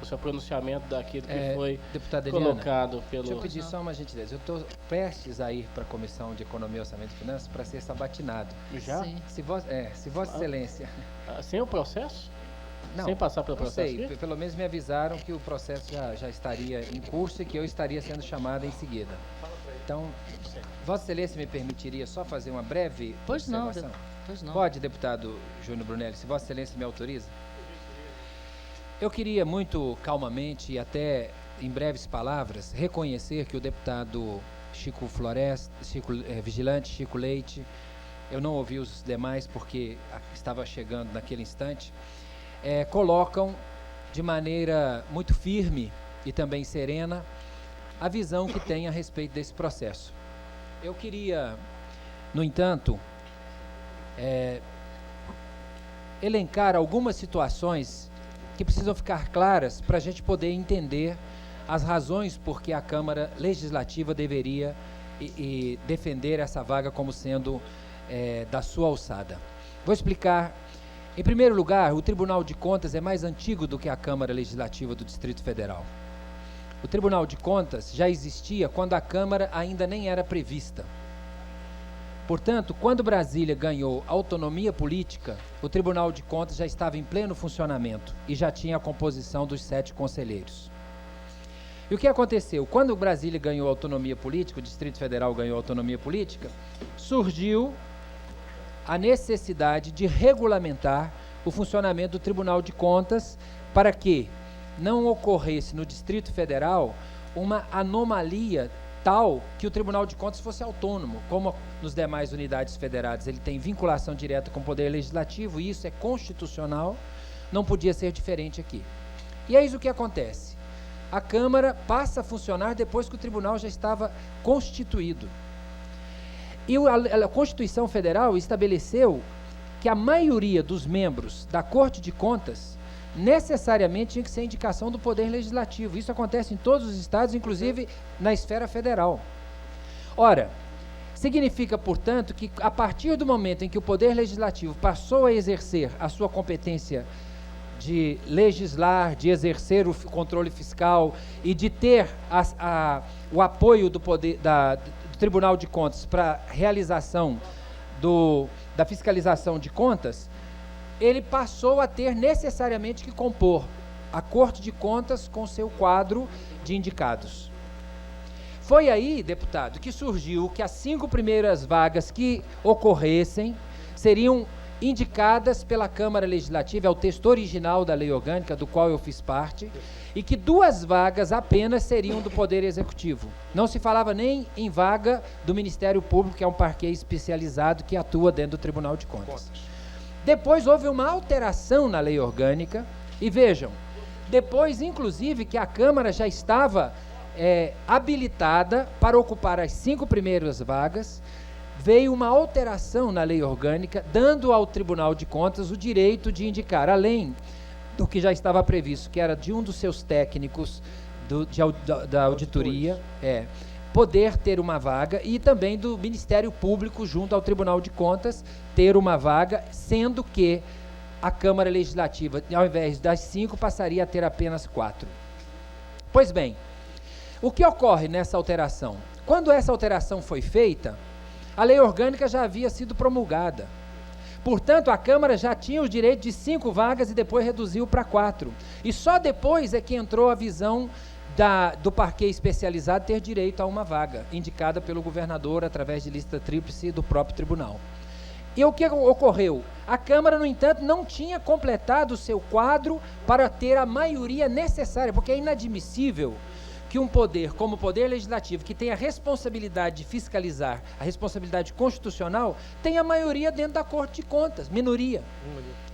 o seu pronunciamento daquilo que foi colocado pelo... Deixa eu pedir só uma gentileza. Eu estou prestes a ir para a Comissão de Economia, Orçamento e Finanças para ser sabatinado. Já? Sim. Se Vossa Excelência... Sem o processo? Não, sem passar pelo processo? Não sei, pelo menos me avisaram que o processo já estaria em curso e que eu estaria sendo chamado em seguida. Então, Vossa Excelência me permitiria só fazer uma breve observação? Pois não. Pode, deputado Júnior Brunelli, se Vossa Excelência me autoriza? Eu queria muito calmamente e até em breves palavras reconhecer que o deputado Vigilante Chico Leite, eu não ouvi os demais porque estava chegando naquele instante, colocam de maneira muito firme e também serena a visão que tem a respeito desse processo. Eu queria, no entanto, elencar algumas situações que precisam ficar claras para a gente poder entender as razões por que a Câmara Legislativa deveria defender essa vaga como sendo da sua alçada. Vou explicar. Em primeiro lugar, o Tribunal de Contas é mais antigo do que a Câmara Legislativa do Distrito Federal. O Tribunal de Contas já existia quando a Câmara ainda nem era prevista. Portanto, quando Brasília ganhou autonomia política, o Tribunal de Contas já estava em pleno funcionamento e já tinha a composição dos 7 conselheiros. E o que aconteceu? Quando Brasília ganhou autonomia política, o Distrito Federal ganhou autonomia política, surgiu a necessidade de regulamentar o funcionamento do Tribunal de Contas para que não ocorresse no Distrito Federal uma anomalia tal que o Tribunal de Contas fosse autônomo, como nos demais unidades federadas. Ele tem vinculação direta com o Poder Legislativo e isso é constitucional, não podia ser diferente aqui. E é isso que acontece. A Câmara passa a funcionar depois que o Tribunal já estava constituído. E a Constituição Federal estabeleceu que a maioria dos membros da Corte de Contas necessariamente tinha que ser indicação do Poder Legislativo. Isso acontece em todos os estados, inclusive na esfera federal. Ora, significa, portanto, que a partir do momento em que o Poder Legislativo passou a exercer a sua competência de legislar, de exercer o controle fiscal e de ter o apoio do Tribunal de Contas para a realização da fiscalização de contas, ele passou a ter necessariamente que compor a Corte de Contas com seu quadro de indicados. Foi aí, deputado, que surgiu que as 5 primeiras vagas que ocorressem seriam indicadas pela Câmara Legislativa, é o texto original da lei orgânica, do qual eu fiz parte, e que 2 vagas apenas seriam do Poder Executivo. Não se falava nem em vaga do Ministério Público, que é um parquê especializado que atua dentro do Tribunal de Contas. Depois houve uma alteração na lei orgânica, e vejam, depois, inclusive, que a Câmara já estava habilitada para ocupar as 5 primeiras vagas, veio uma alteração na lei orgânica, dando ao Tribunal de Contas o direito de indicar, além do que já estava previsto, que era de um dos seus técnicos da auditoria, poder ter uma vaga, e também do Ministério Público, junto ao Tribunal de Contas, ter uma vaga, sendo que a Câmara Legislativa, ao invés das 5, passaria a ter apenas 4. Pois bem, o que ocorre nessa alteração? Quando essa alteração foi feita, a lei orgânica já havia sido promulgada. Portanto, a Câmara já tinha o direito de 5 vagas e depois reduziu para 4. E só depois é que entrou a visão do parquê especializado ter direito a uma vaga, indicada pelo governador através de lista tríplice do próprio tribunal. E o que ocorreu? A Câmara, no entanto, não tinha completado o seu quadro para ter a maioria necessária, porque é inadmissível que um poder, como o Poder Legislativo, que tem a responsabilidade de fiscalizar, a responsabilidade constitucional, tenha maioria dentro da Corte de Contas, minoria.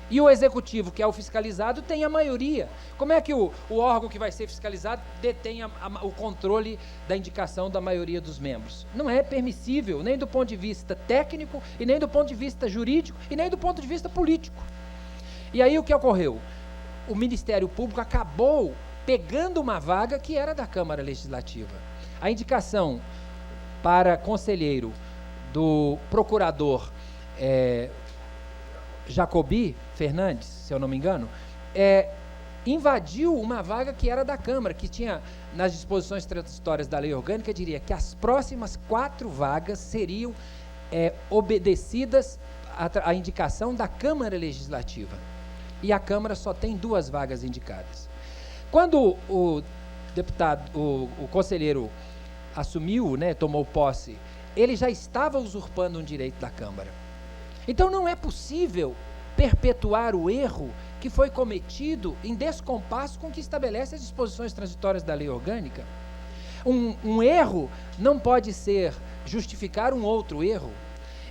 E o Executivo, que é o fiscalizado, tem a maioria. Como é que o órgão que vai ser fiscalizado detém o controle da indicação da maioria dos membros? Não é permissível, nem do ponto de vista técnico, e nem do ponto de vista jurídico, e nem do ponto de vista político. E aí o que ocorreu? O Ministério Público acabou pegando uma vaga que era da Câmara Legislativa. A indicação para conselheiro do procurador Jacobi Fernandes, se eu não me engano, invadiu uma vaga que era da Câmara, que tinha, nas disposições transitórias da lei orgânica, diria que as próximas 4 vagas seriam obedecidas à indicação da Câmara Legislativa. E a Câmara só tem 2 vagas indicadas. Quando o deputado, o conselheiro assumiu, tomou posse, ele já estava usurpando um direito da Câmara. Então não é possível perpetuar o erro que foi cometido em descompasso com o que estabelece as disposições transitórias da lei orgânica. Um erro não pode justificar um outro erro.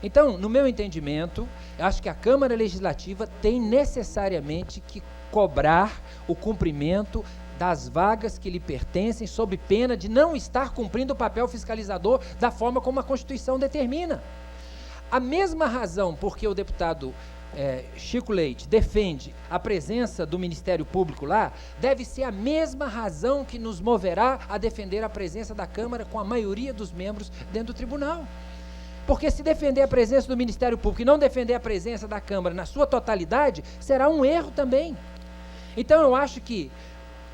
Então, no meu entendimento, acho que a Câmara Legislativa tem necessariamente que cobrar o cumprimento das vagas que lhe pertencem, sob pena de não estar cumprindo o papel fiscalizador da forma como a Constituição determina. A mesma razão porque o deputado Chico Leite defende a presença do Ministério Público lá, deve ser a mesma razão que nos moverá a defender a presença da Câmara com a maioria dos membros dentro do tribunal. Porque se defender a presença do Ministério Público e não defender a presença da Câmara na sua totalidade, será um erro também. Então eu acho que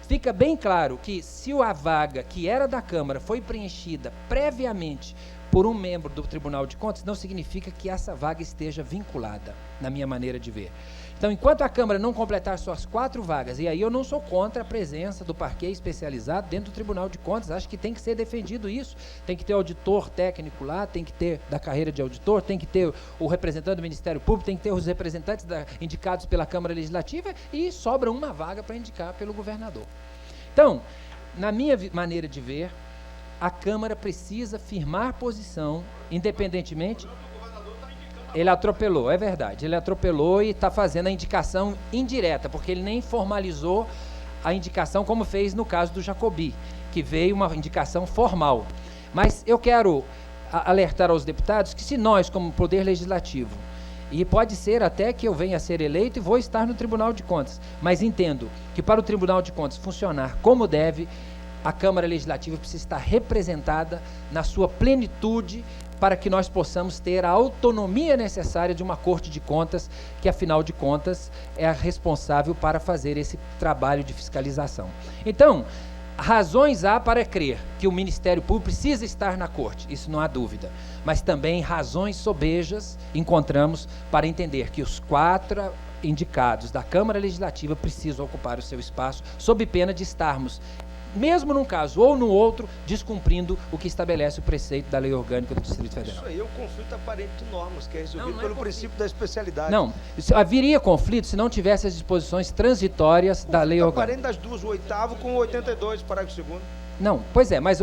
fica bem claro que se a vaga que era da Câmara foi preenchida previamente por um membro do Tribunal de Contas, não significa que essa vaga esteja vinculada, na minha maneira de ver. Então, enquanto a Câmara não completar suas 4 vagas, e aí eu não sou contra a presença do parquê especializado dentro do Tribunal de Contas, acho que tem que ser defendido isso, tem que ter auditor técnico lá, tem que ter da carreira de auditor, tem que ter o representante do Ministério Público, tem que ter os representantes indicados pela Câmara Legislativa, e sobra uma vaga para indicar pelo governador. Então, na minha maneira de ver, a Câmara precisa firmar posição, independentemente. Ele atropelou, é verdade, ele atropelou e está fazendo a indicação indireta, porque ele nem formalizou a indicação como fez no caso do Jacobi, que veio uma indicação formal. Mas eu quero alertar aos deputados que se nós, como Poder Legislativo, e pode ser até que eu venha a ser eleito e vou estar no Tribunal de Contas, mas entendo que para o Tribunal de Contas funcionar como deve, a Câmara Legislativa precisa estar representada na sua plenitude para que nós possamos ter a autonomia necessária de uma Corte de Contas, que afinal de contas é a responsável para fazer esse trabalho de fiscalização. Então, razões há para crer que o Ministério Público precisa estar na Corte, isso não há dúvida, mas também razões sobejas encontramos para entender que os 4 indicados da Câmara Legislativa precisam ocupar o seu espaço, sob pena de estarmos, mesmo num caso ou no outro, descumprindo o que estabelece o preceito da Lei Orgânica do Distrito Federal. Isso aí é o conflito aparente de normas, que é resolvido pelo princípio da especialidade. Não, haveria conflito se não tivesse as disposições transitórias da Lei Orgânica. Aparente das duas, o 8º com o 82, parágrafo 2º. Não, pois é, mas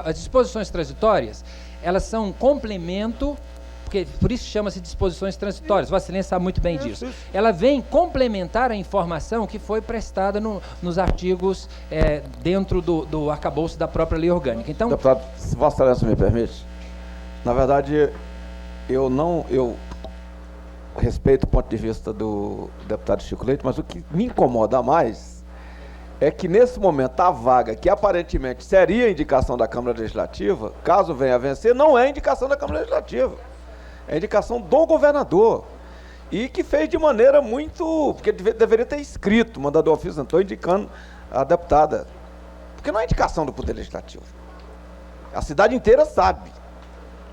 as disposições transitórias, elas são complemento, porque por isso chama-se disposições transitórias, Vossa Excelência sabe muito bem disso. Ela vem complementar a informação que foi prestada nos artigos dentro do arcabouço da própria lei orgânica. Então, deputado, se Vossa Excelência me permite, na verdade, eu respeito o ponto de vista do deputado Chico Leite, mas o que me incomoda mais é que nesse momento a vaga que aparentemente seria a indicação da Câmara Legislativa, caso venha a vencer, não é indicação da Câmara Legislativa. É indicação do governador. E que fez de maneira muito... Porque deveria ter escrito, mandado o ofício, não estou indicando a deputada. Porque não é indicação do Poder Legislativo. A cidade inteira sabe.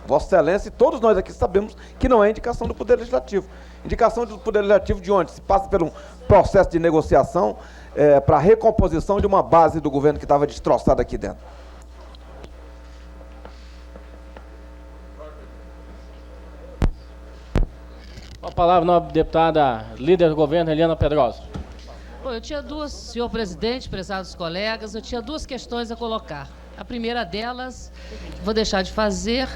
Vossa Excelência e todos nós aqui sabemos que não é indicação do Poder Legislativo. Indicação do Poder Legislativo de onde? Se passa por um processo de negociação para recomposição de uma base do governo que estava destroçada aqui dentro. Com a palavra, nobre deputada, líder do governo, Eliana Pedrosa. Bom, eu tinha duas, senhor presidente, prezados colegas, eu tinha duas questões a colocar. A primeira delas, vou deixar de fazer,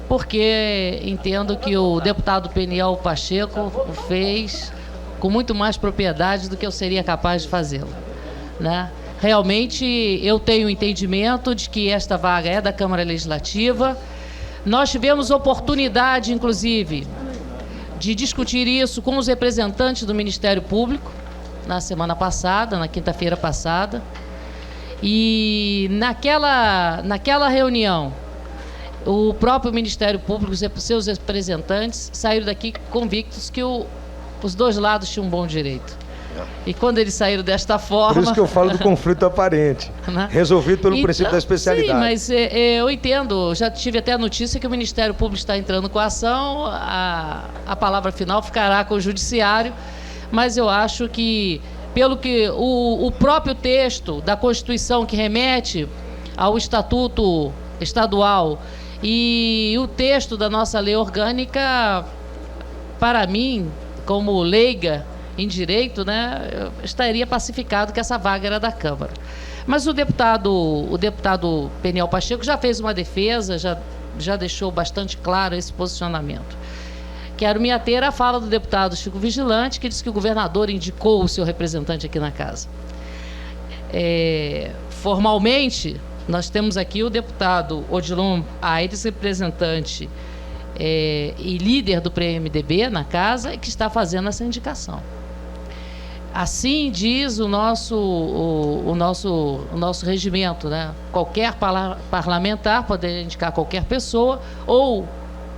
porque entendo que o deputado Peniel Pacheco o fez com muito mais propriedade do que eu seria capaz de fazê-lo, né? Realmente, eu tenho entendimento de que esta vaga é da Câmara Legislativa. Nós tivemos oportunidade, inclusive, de discutir isso com os representantes do Ministério Público na semana passada, na quinta-feira passada. E naquela reunião, o próprio Ministério Público e seus representantes saíram daqui convictos que os dois lados tinham um bom direito. E quando eles saíram desta forma... Por isso que eu falo do conflito aparente, né? Resolvido pelo princípio da especialidade. Sim, mas eu entendo, já tive até a notícia que o Ministério Público está entrando com a ação, a palavra final ficará com o Judiciário, mas eu acho que, pelo que o próprio texto da Constituição que remete ao Estatuto Estadual e o texto da nossa lei orgânica, para mim, como leiga em direito, né, eu estaria pacificado que essa vaga era da Câmara. Mas o deputado Peniel Pacheco já fez uma defesa, já deixou bastante claro esse posicionamento. Quero me ater à fala do deputado Chico Vigilante, que disse que o governador indicou o seu representante aqui na casa. Formalmente, nós temos aqui o deputado Odilon Aires, representante e líder do PMDB na casa, que está fazendo essa indicação. Assim diz o nosso regimento, né? Qualquer parlamentar poderia indicar qualquer pessoa ou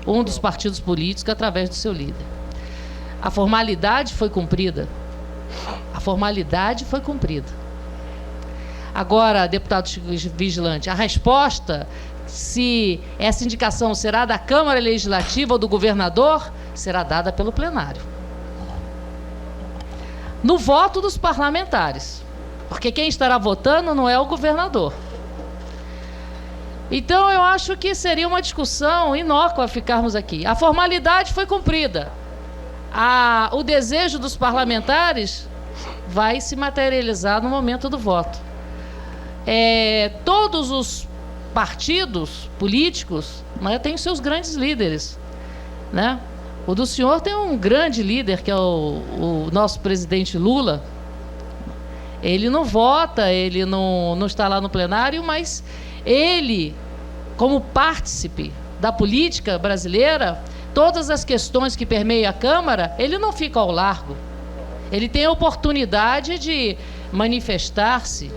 um dos partidos políticos através do seu líder. A formalidade foi cumprida. A formalidade foi cumprida. Agora, deputado Vigilante, a resposta, se essa indicação será da Câmara Legislativa ou do governador, será dada pelo plenário. No voto dos parlamentares. Porque quem estará votando não é o governador. Então, eu acho que seria uma discussão inócua ficarmos aqui. A formalidade foi cumprida. O desejo dos parlamentares vai se materializar no momento do voto. Todos os partidos políticos, né, têm seus grandes líderes, né? O do senhor tem um grande líder, que é o nosso presidente Lula. Ele não vota, ele não está lá no plenário, mas ele, como partícipe da política brasileira, todas as questões que permeiam a Câmara, ele não fica ao largo. Ele tem a oportunidade de manifestar-se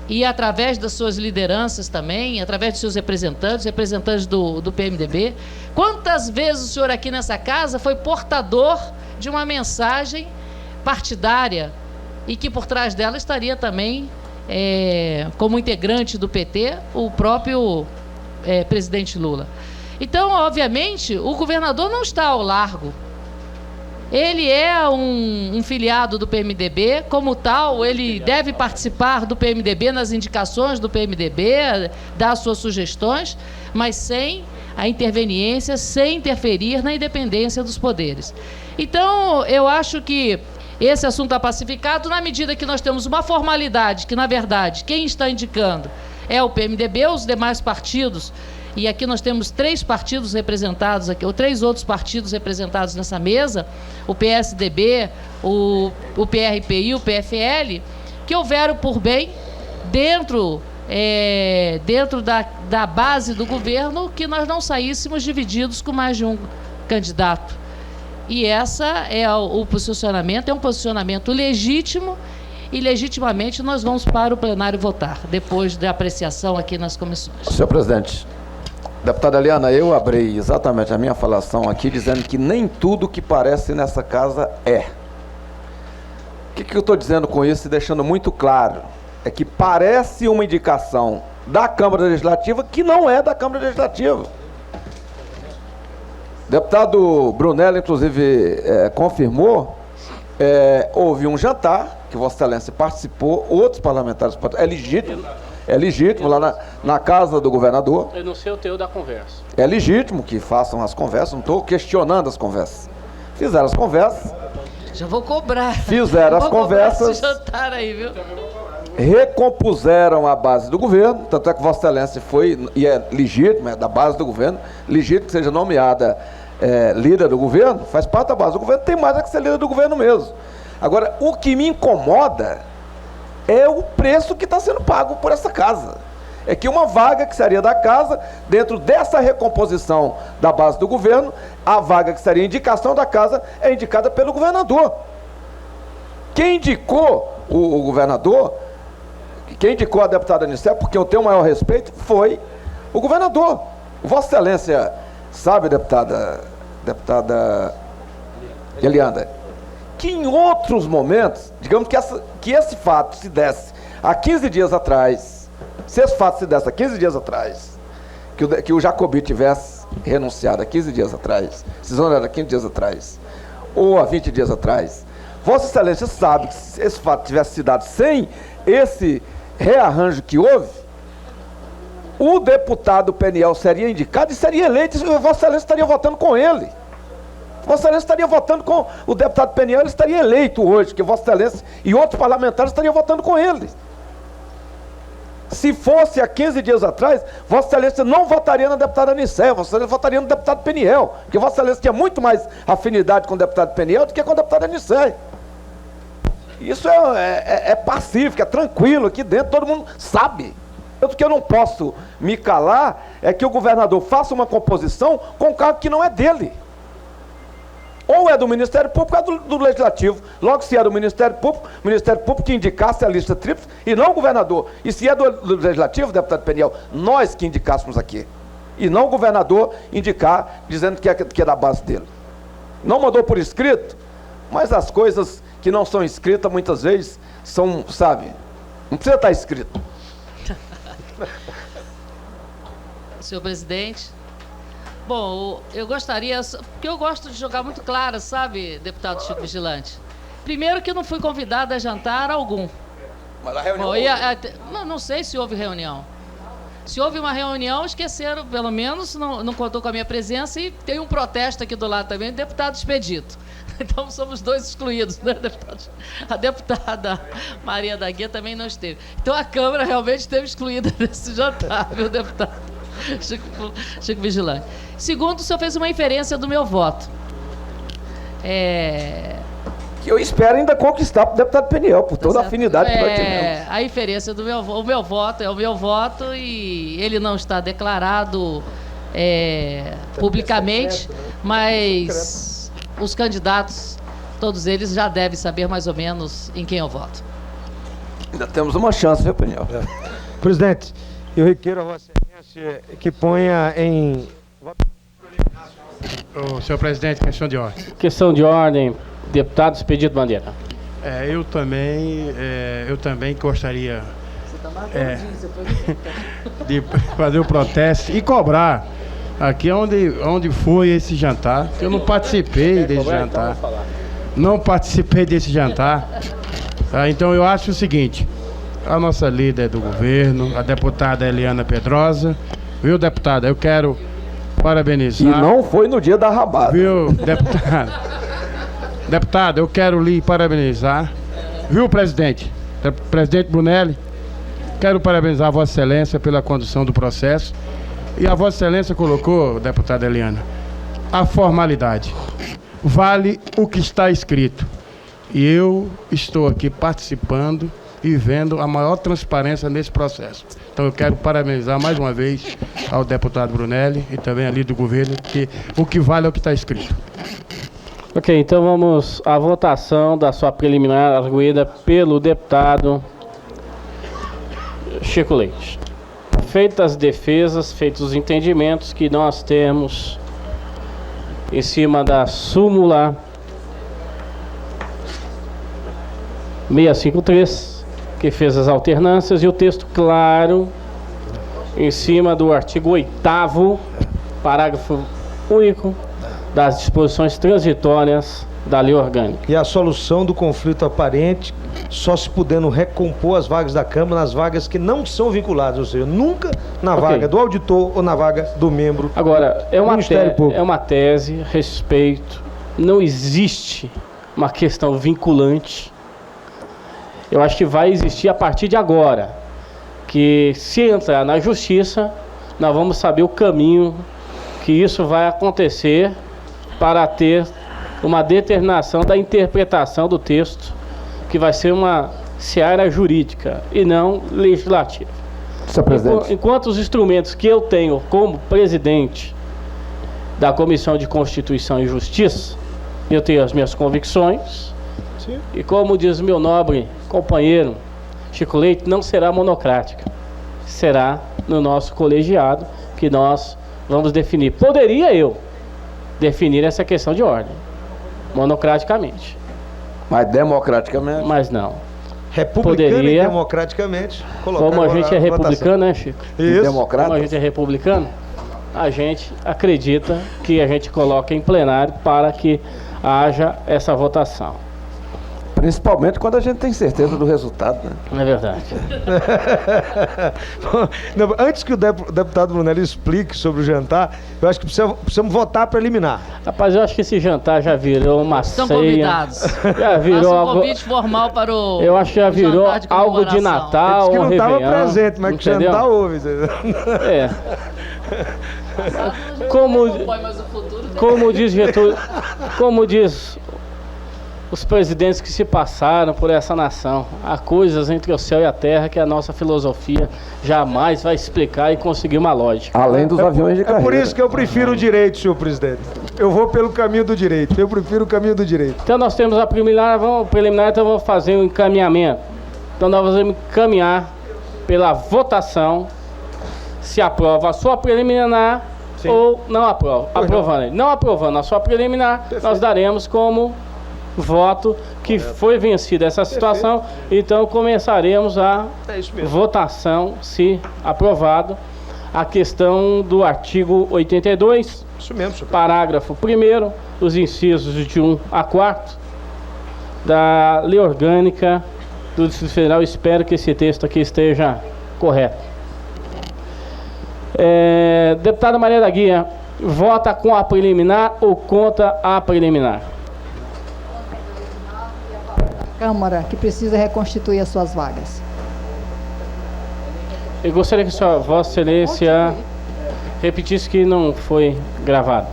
e, através das suas lideranças também, através dos seus representantes do PMDB. Quantas vezes o senhor aqui nessa casa foi portador de uma mensagem partidária e que por trás dela estaria também, como integrante do PT, o próprio presidente Lula. Então, obviamente, o governador não está ao largo. Ele é um filiado do PMDB, como tal, ele deve participar do PMDB, nas indicações do PMDB, dar suas sugestões, mas sem a interveniência, sem interferir na independência dos poderes. Então, eu acho que esse assunto está pacificado na medida que nós temos uma formalidade, que, na verdade, quem está indicando é o PMDB, os demais partidos. E aqui nós temos 3 partidos representados aqui, ou 3 outros partidos representados nessa mesa, o PSDB, o PRP e o PFL, que houveram por bem, dentro da base do governo, que nós não saíssemos divididos com mais de um candidato. E essa é o posicionamento, é um posicionamento legítimo, e legitimamente nós vamos para o plenário votar, depois da apreciação aqui nas comissões. Senhor presidente, deputada Eliana, eu abri exatamente a minha falação aqui dizendo que nem tudo que parece nessa casa é. O que eu estou dizendo com isso e deixando muito claro? É que parece uma indicação da Câmara Legislativa que não é da Câmara Legislativa. O deputado Brunelli, inclusive, confirmou, houve um jantar, que Vossa Excelência participou, outros parlamentares participaram, é legítimo lá na casa do governador. Eu não sei o teu da conversa. É legítimo que façam as conversas, não estou questionando as conversas. Fizeram as conversas. Já vou cobrar. Fizeram as conversas. Esse jantar aí, viu? Recompuseram a base do governo, tanto é que Vossa Excelência foi, e é legítimo, é da base do governo, legítimo que seja nomeada líder do governo, faz parte da base do governo, tem mais é que ser líder do governo mesmo. Agora, o que me incomoda é o preço que está sendo pago por essa casa. É que uma vaga que seria da casa, dentro dessa recomposição da base do governo, a vaga que seria indicação da casa é indicada pelo governador. Quem indicou o governador, quem indicou a deputada Anicé, porque eu tenho o maior respeito, foi o governador. Vossa Excelência sabe, deputada Elianda, que em outros momentos, digamos que esse fato se desse há 15 dias atrás, se esse fato se desse há 15 dias atrás, que o Jacobi tivesse renunciado há 15 dias atrás, se exonerado há 15 dias atrás, ou há 20 dias atrás, Vossa Excelência sabe que se esse fato tivesse se dado sem esse rearranjo que houve, o deputado Peniel seria indicado e seria eleito, e Vossa Excelência estaria votando com ele. Vossa Excelência estaria votando com o deputado Peniel, ele estaria eleito hoje, porque Vossa Excelência e outros parlamentares estariam votando com ele. Se fosse há 15 dias atrás, Vossa Excelência não votaria na deputada Anicé, Vossa Excelência votaria no deputado Peniel, porque Vossa Excelência tinha muito mais afinidade com o deputado Peniel do que com o deputado Anicé. Isso é pacífico, é tranquilo, aqui dentro todo mundo sabe. O que eu não posso me calar é que o governador faça uma composição com um cargo que não é dele. Ou é do Ministério Público ou é do Legislativo. Logo, se é do Ministério Público que indicasse a lista tríplice e não o governador. E se é do Legislativo, deputado Peniel, nós que indicássemos aqui. E não o governador indicar, dizendo que é da base dele. Não mandou por escrito, mas as coisas que não são escritas, muitas vezes, são, sabe, não precisa estar escrito. Senhor presidente. Bom, eu gostaria, porque eu gosto de jogar muito claro, sabe, deputado Chico Vigilante? Primeiro que eu não fui convidada a jantar algum. Mas a reunião... Bom, não sei se houve reunião. Se houve uma reunião, esqueceram, pelo menos, não contou com a minha presença, e tem um protesto aqui do lado também, do deputado Expedito. Então somos dois excluídos, né, deputado? A deputada Maria da Guia também não esteve. Então a Câmara realmente esteve excluída desse jantar, viu, deputado Chico Vigilante. Segundo, o senhor fez uma inferência do meu voto. Que eu espero ainda conquistar para o deputado Peniel, por toda a afinidade que nós tivemos. A inferência do o meu voto é o meu voto, e ele não está declarado publicamente, mas os candidatos, todos eles já devem saber mais ou menos em quem eu voto. Ainda temos uma chance, viu, Peniel? Presidente, eu requeiro a Vossa Excelência que ponha em... Senhor presidente, questão de ordem. Questão de ordem, deputado Expedito Bandeira. Eu também gostaria de fazer o protesto e cobrar aqui onde foi esse jantar. Eu não participei desse jantar. Não participei desse jantar. Tá? Então eu acho o seguinte: a nossa líder do governo, a deputada Eliana Pedrosa, viu, deputada? Eu quero parabenizar. E não foi no dia da rabada. Viu, deputada? Deputada, eu quero lhe parabenizar. Viu, presidente? Presidente Brunelli, quero parabenizar a Vossa Excelência pela condução do processo. E a Vossa Excelência colocou, deputada Eliana, a formalidade. Vale o que está escrito. E eu estou aqui participando e vendo a maior transparência nesse processo. Então eu quero parabenizar mais uma vez ao deputado Brunelli e também ali do governo, que o que vale é o que está escrito. Ok, então vamos à votação da sua preliminar arguída pelo deputado Chico Leite. Feitas as defesas, feitos os entendimentos que nós temos em cima da súmula 653, que fez as alternâncias, e o texto claro em cima do artigo 8º, parágrafo único, das disposições transitórias da lei orgânica. E a solução do conflito aparente só se podendo recompor as vagas da Câmara nas vagas que não são vinculadas, ou seja, nunca na vaga do auditor ou na vaga do membro. Agora, do Ministério Público. é uma tese, respeito, não existe uma questão vinculante. Eu acho que vai existir a partir de agora, que se entrar na justiça, nós vamos saber o caminho que isso vai acontecer para ter uma determinação da interpretação do texto, que vai ser uma seara jurídica e não legislativa. Senhor presidente. Enquanto os instrumentos que eu tenho como presidente da Comissão de Constituição e Justiça, eu tenho as minhas convicções. Sim. E como diz meu nobre companheiro Chico Leite, não será monocrática. Será no nosso colegiado que nós vamos definir. Poderia eu definir essa questão de ordem, monocraticamente. Mas democraticamente. Mas não. Republicana Poderia, e democraticamente colocar como a agora gente é votação. republicano, né, Chico? Isso. Democrata. Como a gente é republicano, a gente acredita que a gente coloca em plenário para que haja essa votação. Principalmente quando a gente tem certeza do resultado, né? Não é verdade? Não, antes que o deputado Brunelli explique sobre o jantar, eu acho que precisamos votar preliminar. Rapaz, eu acho que esse jantar já virou uma Estão ceia. convidados. Já virou Faça um algo. convite formal para o Eu acho que já o virou jantar de algo de comemoração. Natal Diz que ou não estava Réveillon. presente, mas que entendeu? jantar houve. Entendeu? É. Como diz os presidentes que se passaram por essa nação, há coisas entre o céu e a terra que a nossa filosofia jamais vai explicar e conseguir uma lógica. Além dos aviões de É carreira. por isso que eu prefiro o direito, senhor presidente. Eu vou pelo caminho do direito. Eu prefiro o caminho do direito. Então nós temos a preliminar, então vamos fazer um encaminhamento. Então nós vamos encaminhar pela votação se aprova a sua preliminar ou não aprova. Não aprovando a sua preliminar, nós daremos como voto que foi vencida essa situação. Então começaremos a votação, se aprovado, a questão do artigo 82, Isso mesmo, senhor. parágrafo 1º, os incisos de 1 a 4 da Lei Orgânica do Distrito Federal. Espero que esse texto aqui esteja correto. Deputada Maria da Guia, vota com a preliminar ou contra a preliminar? Câmara que precisa reconstituir as suas vagas. Eu gostaria que sua Vossa Excelência repetisse que não foi gravado.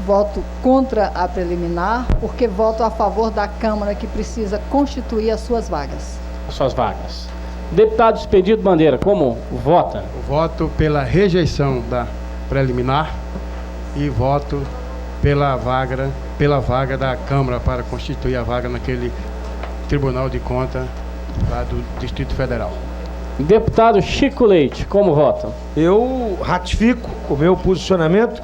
Voto contra a preliminar, porque voto a favor da Câmara que precisa constituir as suas vagas. As suas vagas. Deputado Expedito Bandeira, como vota? Voto pela rejeição da preliminar e voto pela vaga da Câmara para constituir a vaga naquele Tribunal de Contas lá do Distrito Federal. Deputado Chico Leite, como vota? Eu ratifico o meu posicionamento,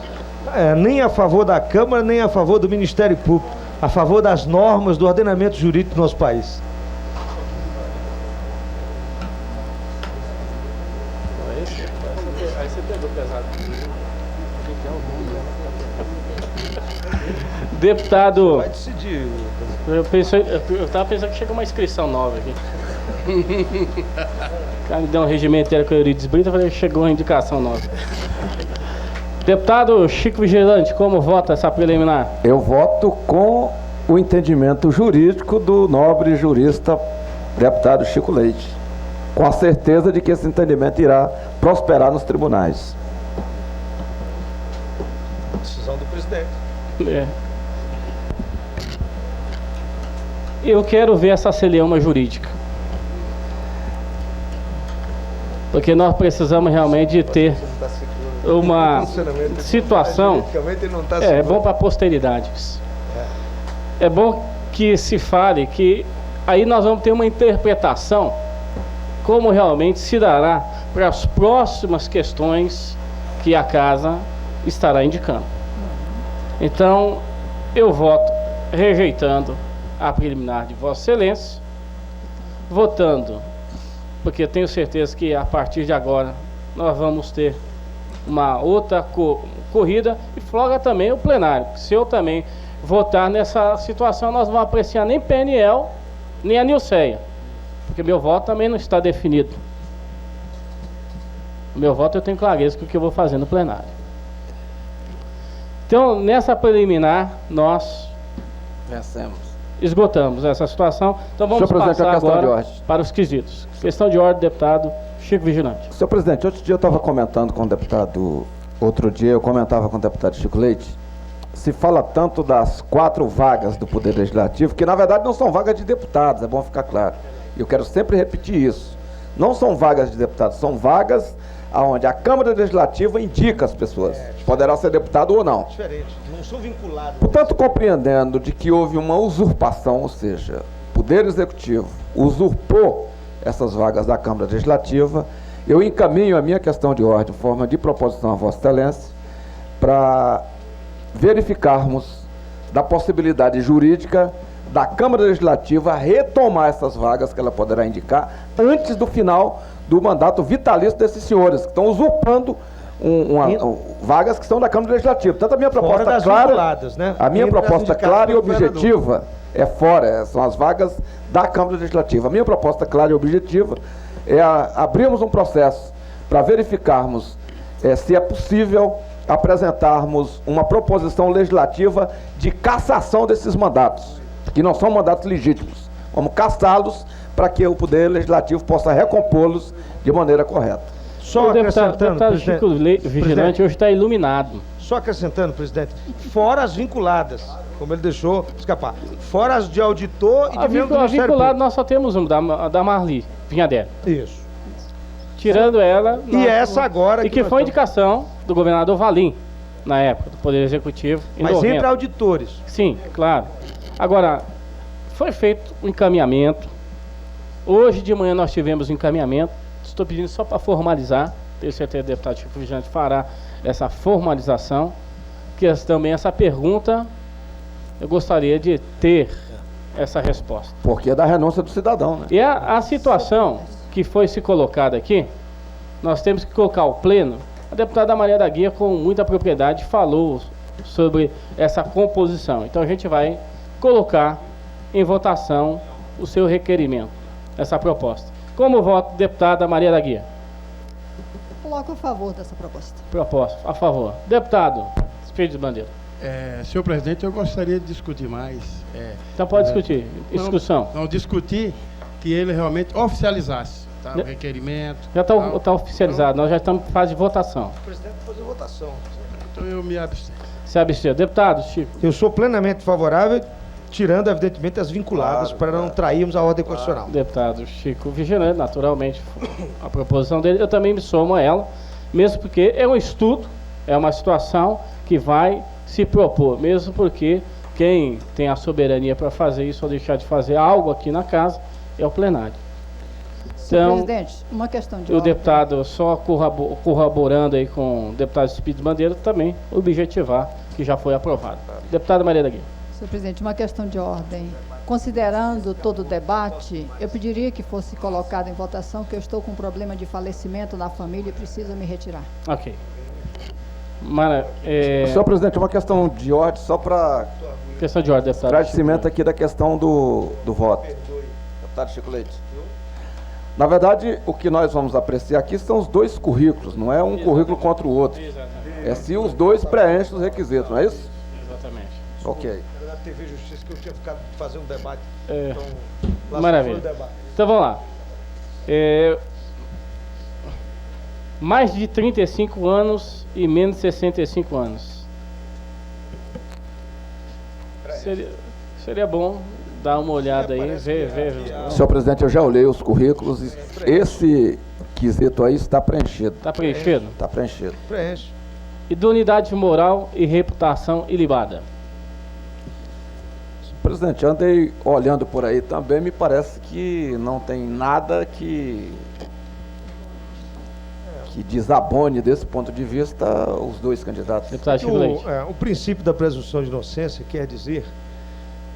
nem a favor da Câmara, nem a favor do Ministério Público, a favor das normas do ordenamento jurídico do nosso país. Deputado, Vai decidir. eu estava pensando que chegou uma inscrição nova aqui. O cara me deu um regimento inteiro com a Euridice Brito, eu falei que chegou uma indicação nova. Deputado Chico Vigilante, como vota essa preliminar? Eu voto com o entendimento jurídico do nobre jurista deputado Chico Leite, com a certeza de que esse entendimento irá prosperar nos tribunais. Decisão do presidente. É. Eu quero ver essa celeuma jurídica. Porque nós precisamos realmente de ter uma situação. É bom para a posteridade. É bom que se fale que aí nós vamos ter uma interpretação como realmente se dará para as próximas questões que a casa estará indicando. Então, eu voto rejeitando a preliminar de Vossa Excelência, votando, porque eu tenho certeza que a partir de agora nós vamos ter uma outra corrida e floga também o plenário. Se eu também votar nessa situação, nós não vamos apreciar nem PNL, nem a Nilceia, porque meu voto também não está definido. O meu voto eu tenho clareza do que eu vou fazer no plenário. Então, nessa preliminar, nós Vencemos. esgotamos essa situação. Então vamos Senhor presidente, passar a questão de agora ordem. para os quesitos. Questão de ordem, deputado Chico Vigilante. Senhor presidente, outro dia eu estava comentando com o deputado, outro dia eu comentava com o deputado Chico Leite, se fala tanto das 4 vagas do Poder Legislativo, que na verdade não são vagas de deputados, é bom ficar claro. E eu quero sempre repetir isso. Não são vagas de deputados, são vagas onde a Câmara Legislativa indica as pessoas. Poderá ser deputado ou não. Diferente, não são vinculados. Portanto, compreendendo de que houve uma usurpação, ou seja, o Poder Executivo usurpou essas vagas da Câmara Legislativa, eu encaminho a minha questão de ordem, em forma de proposição a Vossa Excelência, para verificarmos da possibilidade jurídica da Câmara Legislativa retomar essas vagas que ela poderá indicar antes do final do mandato vitalício desses senhores, que estão usurpando vagas que são da Câmara Legislativa. Portanto, a minha proposta das clara, vinculadas, né? a minha Entre as proposta indicadas clara e pelo governador. objetiva é fora, são as vagas da Câmara Legislativa. A minha proposta clara e objetiva é abrirmos um processo para verificarmos se é possível apresentarmos uma proposição legislativa de cassação desses mandatos, que não são mandatos legítimos. Vamos cassá-los para que o Poder Legislativo possa recompô-los de maneira correta. Só O deputado acrescentando, Chico Vigilante presidente, hoje está iluminado. só acrescentando, presidente, fora as vinculadas, como ele deixou escapar, fora as de auditor e de membro do A Ministério vinculado Público. nós só temos da Marli Vinhadelli. Isso. Tirando ela... E essa agora... E que nós foi estamos- indicação do governador Valim, na época, do Poder Executivo, em Mas 90. entre auditores. Sim, claro. Agora, foi feito o encaminhamento. Hoje de manhã nós tivemos o encaminhamento. Estou pedindo só para formalizar. Tenho certeza que o deputado Chico Vigilante fará essa formalização. Que também essa pergunta, eu gostaria de ter essa resposta. Porque é da renúncia do cidadão, né? E a situação que foi se colocada aqui, nós temos que colocar o pleno. A deputada Maria da Guia, com muita propriedade, falou sobre essa composição. Então a gente vai colocar em votação o seu requerimento, essa proposta. Como vota, deputada Maria da Guia? Coloco a favor dessa proposta. Proposta, a favor. Deputado Espírito de Bandeira. Senhor presidente, eu gostaria de discutir mais. Então pode discutir. Discussão. Não, discutir que ele realmente oficializasse tá, o requerimento. Já está oficializado, nós já estamos em fase de votação. O presidente vai fazer votação. Então eu me abstenho. Se abster. Deputado Chico. Eu sou plenamente favorável, tirando, evidentemente, as vinculadas, para não trairmos a ordem constitucional. Deputado Chico Vigilante, naturalmente, a proposição dele, eu também me somo a ela, mesmo porque é um estudo, é uma situação que vai se propor, mesmo porque quem tem a soberania para fazer isso ou deixar de fazer algo aqui na casa é o plenário. Senhor Então, presidente, uma questão de o ordem. deputado, só corroborando aí com o deputado Espírito de Bandeira, também objetivar que já foi aprovado. Deputada Maria da Guia. Senhor presidente, uma questão de ordem. Considerando todo o debate, eu pediria que fosse colocado em votação que eu estou com um problema de falecimento na família e preciso me retirar. Ok. Senhor presidente, uma questão de ordem só para Questão de ordem, deputado. esclarecimento aqui da questão do voto. Deputado Chico Leite. Na verdade, o que nós vamos apreciar aqui são os dois currículos, não é um currículo contra o outro. É se os dois preenchem os requisitos, não é isso? Exatamente. Ok. Era da TV Justiça que eu tinha ficado de fazer um debate. É. Então, lá Maravilha. foi o debate. Então vamos lá. Mais de 35 anos e menos de 65 anos. Seria bom dar uma olhada aí, ver. Senhor presidente, eu já olhei os currículos e esse quesito aí está preenchido. Está preenchido? Está preenchido. Preenche. Idoneidade moral e reputação ilibada. Presidente, andei olhando por aí também, me parece que não tem nada que desabone desse ponto de vista os dois candidatos. Deputado Chico Leite. O princípio da presunção de inocência quer dizer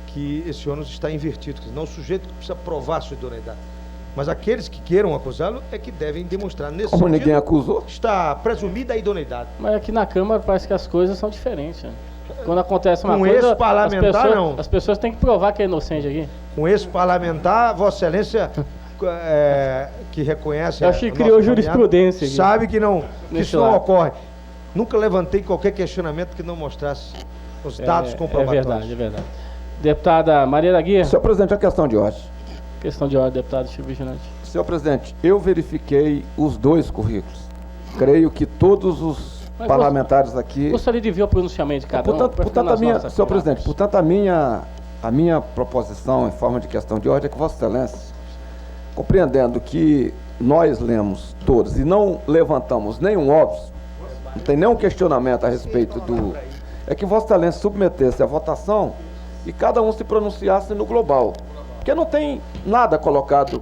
que esse ônus está invertido, quer dizer, não o sujeito que precisa provar sua idoneidade. Mas aqueles que queiram acusá-lo é que devem demonstrar nesse Como sentido, ninguém acusou. está presumida a idoneidade. Mas aqui na Câmara parece que as coisas são diferentes. Né? Quando acontece uma Com coisa, esse parlamentar, não. as pessoas têm que provar que é inocente aqui. Com esse parlamentar, Vossa Excelência, que reconhece... Eu acho que a criou nossa jurisprudência aqui. sabe que Nesse isso não lado. ocorre. Nunca levantei qualquer questionamento que não mostrasse os dados comprobatórios. É verdade, é verdade. Deputada Maria da Guia. Senhor presidente, a questão de ordem. Questão de ordem, deputado Chico Vigilante. Senhor presidente, eu verifiquei os 2 currículos. Creio que todos os Mas parlamentares aqui... Gostaria de ver o pronunciamento de cada um. Portanto, senhor presidente, portanto, a minha proposição em forma de questão de ordem é que Vossa Excelência, compreendendo que nós lemos todos e não levantamos nenhum óbvio, não tem nenhum questionamento a respeito do... É que Vossa Excelência submetesse a votação e cada um se pronunciasse no global. Porque não tem nada colocado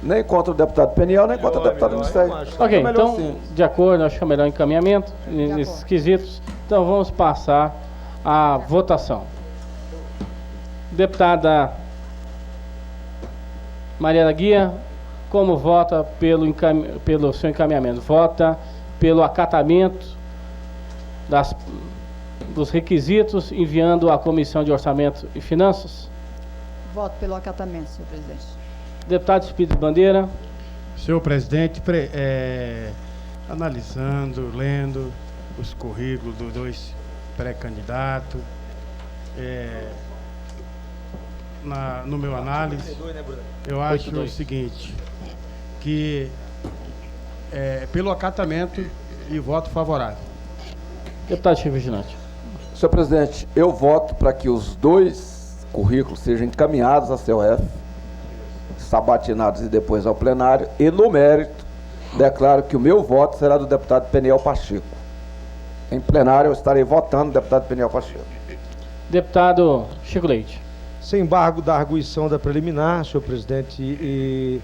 nem contra o deputado Peniel, nem contra o deputado Ministério. Ok, melhor então, assim. de acordo, acho que é o melhor encaminhamento nesses quesitos. Então, vamos passar à votação. Deputada Maria da Guia, como vota pelo seu encaminhamento? Vota pelo acatamento dos requisitos, enviando à Comissão de Orçamento e Finanças? Voto pelo acatamento, senhor presidente. Deputado Espírito Bandeira. Senhor presidente, analisando, lendo os currículos dos 2 pré-candidatos, no meu análise, eu acho o seguinte, que pelo acatamento e voto favorável. Deputado Chico Vigilante. Senhor presidente, eu voto para que os 2 currículos sejam encaminhados à COF, sabatinados e depois ao plenário, e no mérito, declaro que o meu voto será do deputado Peniel Pacheco. Em plenário eu estarei votando o deputado Peniel Pacheco. Deputado Chico Leite. Sem embargo da arguição da preliminar, senhor presidente, e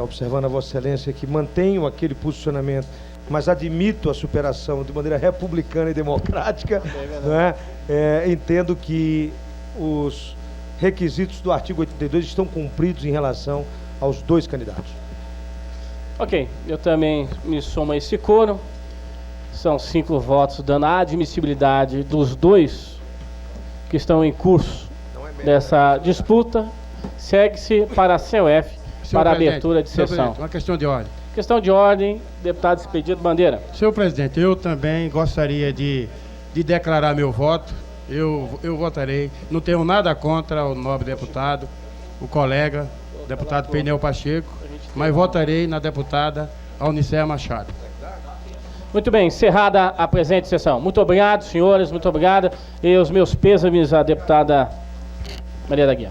observando a Vossa Excelência que mantenho aquele posicionamento, mas admito a superação de maneira republicana e democrática, né? Entendo que os requisitos do artigo 82 estão cumpridos em relação aos 2 candidatos. Ok, eu também me somo a esse coro. São 5 votos dando a admissibilidade dos 2 que estão em curso dessa disputa. Segue-se para a COF para a abertura de sessão. Uma questão de ordem. Questão de ordem, deputado Expedito Bandeira. Senhor presidente, eu também gostaria de declarar meu voto. Eu votarei, não tenho nada contra o nobre deputado, o colega, o deputado Peniel Pacheco, mas votarei na deputada Alnicéia Machado. Muito bem, encerrada a presente sessão. Muito obrigado, senhores, muito obrigado. E os meus pêsames à deputada Maria da Guia.